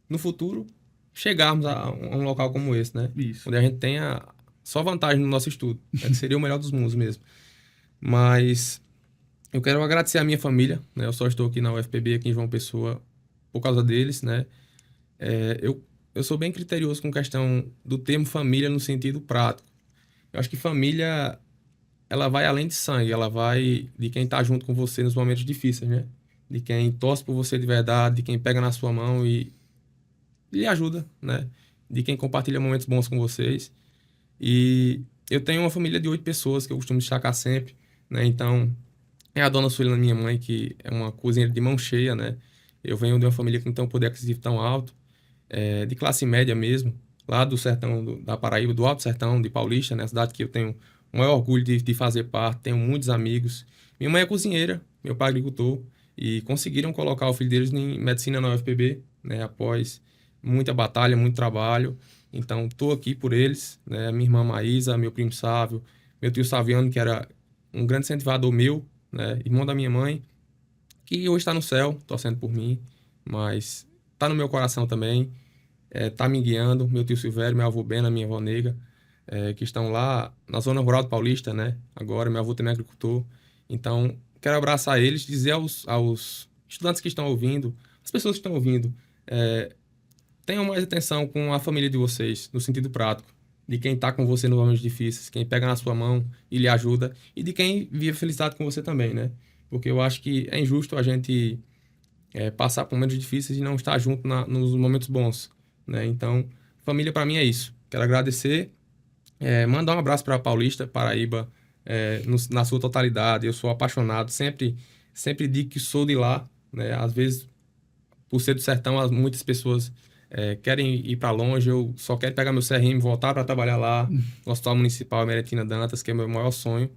no futuro, chegarmos a um local como esse, né? Isso. Onde a gente tenha só vantagem no nosso estudo. Que seria o melhor dos mundos mesmo. Mas eu quero agradecer a minha família, né? Eu só estou aqui na UFPB, aqui em João Pessoa, por causa deles, né? Eu sou bem criterioso com questão do termo família no sentido prático. Eu acho que família, ela vai além de sangue, ela vai de quem está junto com você nos momentos difíceis, né? De quem torce por você de verdade, de quem pega na sua mão e lhe ajuda, né? De quem compartilha momentos bons com vocês. E eu tenho uma família de 8 pessoas que eu costumo destacar sempre, né? Então, é a dona Suelina, minha mãe, que é uma cozinheira de mão cheia, né? Eu venho de uma família que não tem um poder aquisitivo tão alto, de classe média mesmo, lá do sertão da Paraíba, do Alto Sertão de Paulista, né? A cidade que eu tenho o maior orgulho de fazer parte, tenho muitos amigos. Minha mãe é cozinheira, meu pai é agricultor, e conseguiram colocar o filho deles em medicina na UFPB, né? Após muita batalha, muito trabalho. Então, estou aqui por eles, né? Minha irmã Maísa, meu primo Sávio, meu tio Saviano, que era um grande incentivador meu, né? Irmão da minha mãe, que hoje está no céu, torcendo por mim, mas está no meu coração também, está me guiando. Meu tio Silvério, meu avô Bena, minha avó Nega, que estão lá na zona rural do Paulista, né? Agora, meu avô também é agricultor. Então, quero abraçar eles, dizer aos estudantes que estão ouvindo, as pessoas que estão ouvindo, tenham mais atenção com a família de vocês, no sentido prático, de quem está com você nos momentos difíceis, quem pega na sua mão e lhe ajuda, e de quem vive felicidade com você também, né? Porque eu acho que é injusto a gente passar por momentos difíceis e não estar junto nos momentos bons, né? Então, família para mim é isso. Quero agradecer, mandar um abraço para Paulista, Paraíba, na sua totalidade. Eu sou apaixonado, sempre digo que sou de lá, né? Às vezes, por ser do sertão, muitas pessoas querem ir para longe. Eu só quero pegar meu CRM, voltar para trabalhar lá no Hospital Municipal Emeretina Dantas, que é meu maior sonho,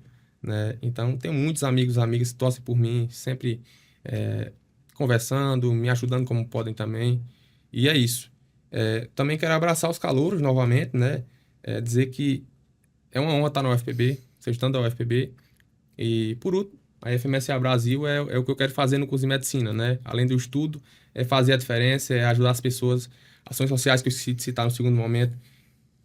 né? Então, tenho muitos amigos, amigas que torcem por mim, sempre conversando, me ajudando como podem também. E é isso. Também quero abraçar os calouros novamente, né? Dizer que é uma honra estar na UFPB, ser estudante da UFPB. E, por último, a FMSA Brasil é o que eu quero fazer no curso de medicina, né? Além do estudo, é fazer a diferença, é ajudar as pessoas. Ações sociais que eu esqueci de citar no segundo momento,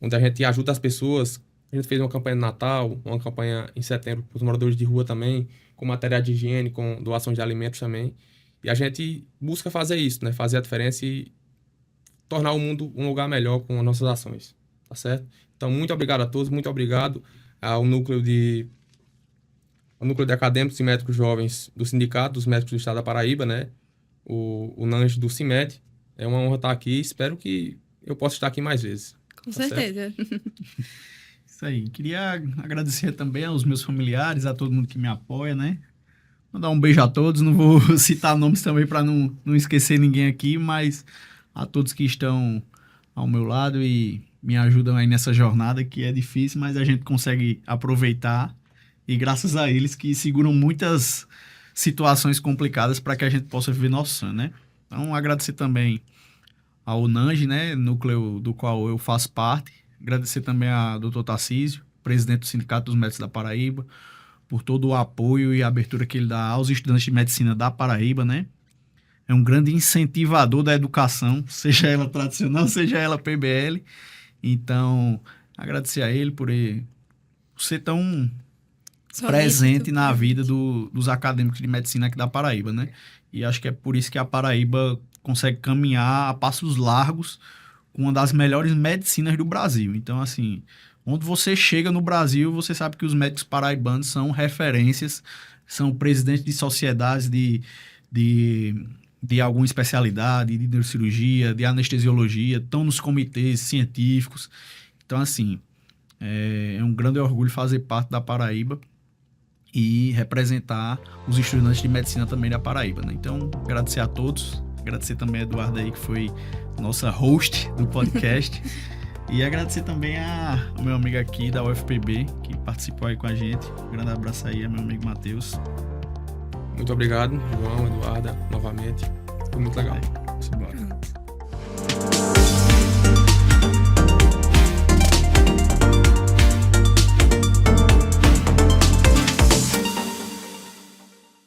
onde a gente ajuda as pessoas. A gente fez uma campanha no Natal, uma campanha em setembro para os moradores de rua também, com material de higiene, com doação de alimentos também. E a gente busca fazer isso, né? Fazer a diferença e tornar o mundo um lugar melhor com as nossas ações, tá certo? Então, muito obrigado a todos, muito obrigado ao núcleo de acadêmicos e médicos jovens do Sindicato dos Médicos do Estado da Paraíba, né? O NANGE do CIMED. É uma honra estar aqui. Espero que eu possa estar aqui mais vezes. Com certeza. Isso aí. Queria agradecer também aos meus familiares, a todo mundo que me apoia, né? Mandar um beijo a todos, não vou citar nomes também para não esquecer ninguém aqui, mas a todos que estão ao meu lado e me ajudam aí nessa jornada que é difícil, mas a gente consegue aproveitar e graças a eles que seguram muitas situações complicadas para que a gente possa viver nosso sonho, né? Então, agradecer também ao NANGE, né, núcleo do qual eu faço parte, agradecer também a Dr. Tarcísio, presidente do Sindicato dos Médicos da Paraíba, por todo o apoio e a abertura que ele dá aos estudantes de medicina da Paraíba, né? É um grande incentivador da educação, seja ela tradicional, seja ela PBL. Então, agradecer a ele por ser tão presente na vida dos acadêmicos de medicina aqui da Paraíba, né? E acho que é por isso que a Paraíba consegue caminhar a passos largos com uma das melhores medicinas do Brasil. Então, assim, onde você chega no Brasil, você sabe que os médicos paraibanos são referências, são presidentes de sociedades de alguma especialidade, de neurocirurgia, de anestesiologia, estão nos comitês científicos. Então, assim, é um grande orgulho fazer parte da Paraíba e representar os estudantes de medicina também da Paraíba, né? Então, agradecer a todos, agradecer também a Eduarda aí, que foi nossa host do podcast, e agradecer também ao meu amigo aqui da UFPB, que participou aí com a gente. Um grande abraço aí ao meu amigo Matheus. Muito obrigado, João, Eduarda, novamente. Foi muito legal. Simbora.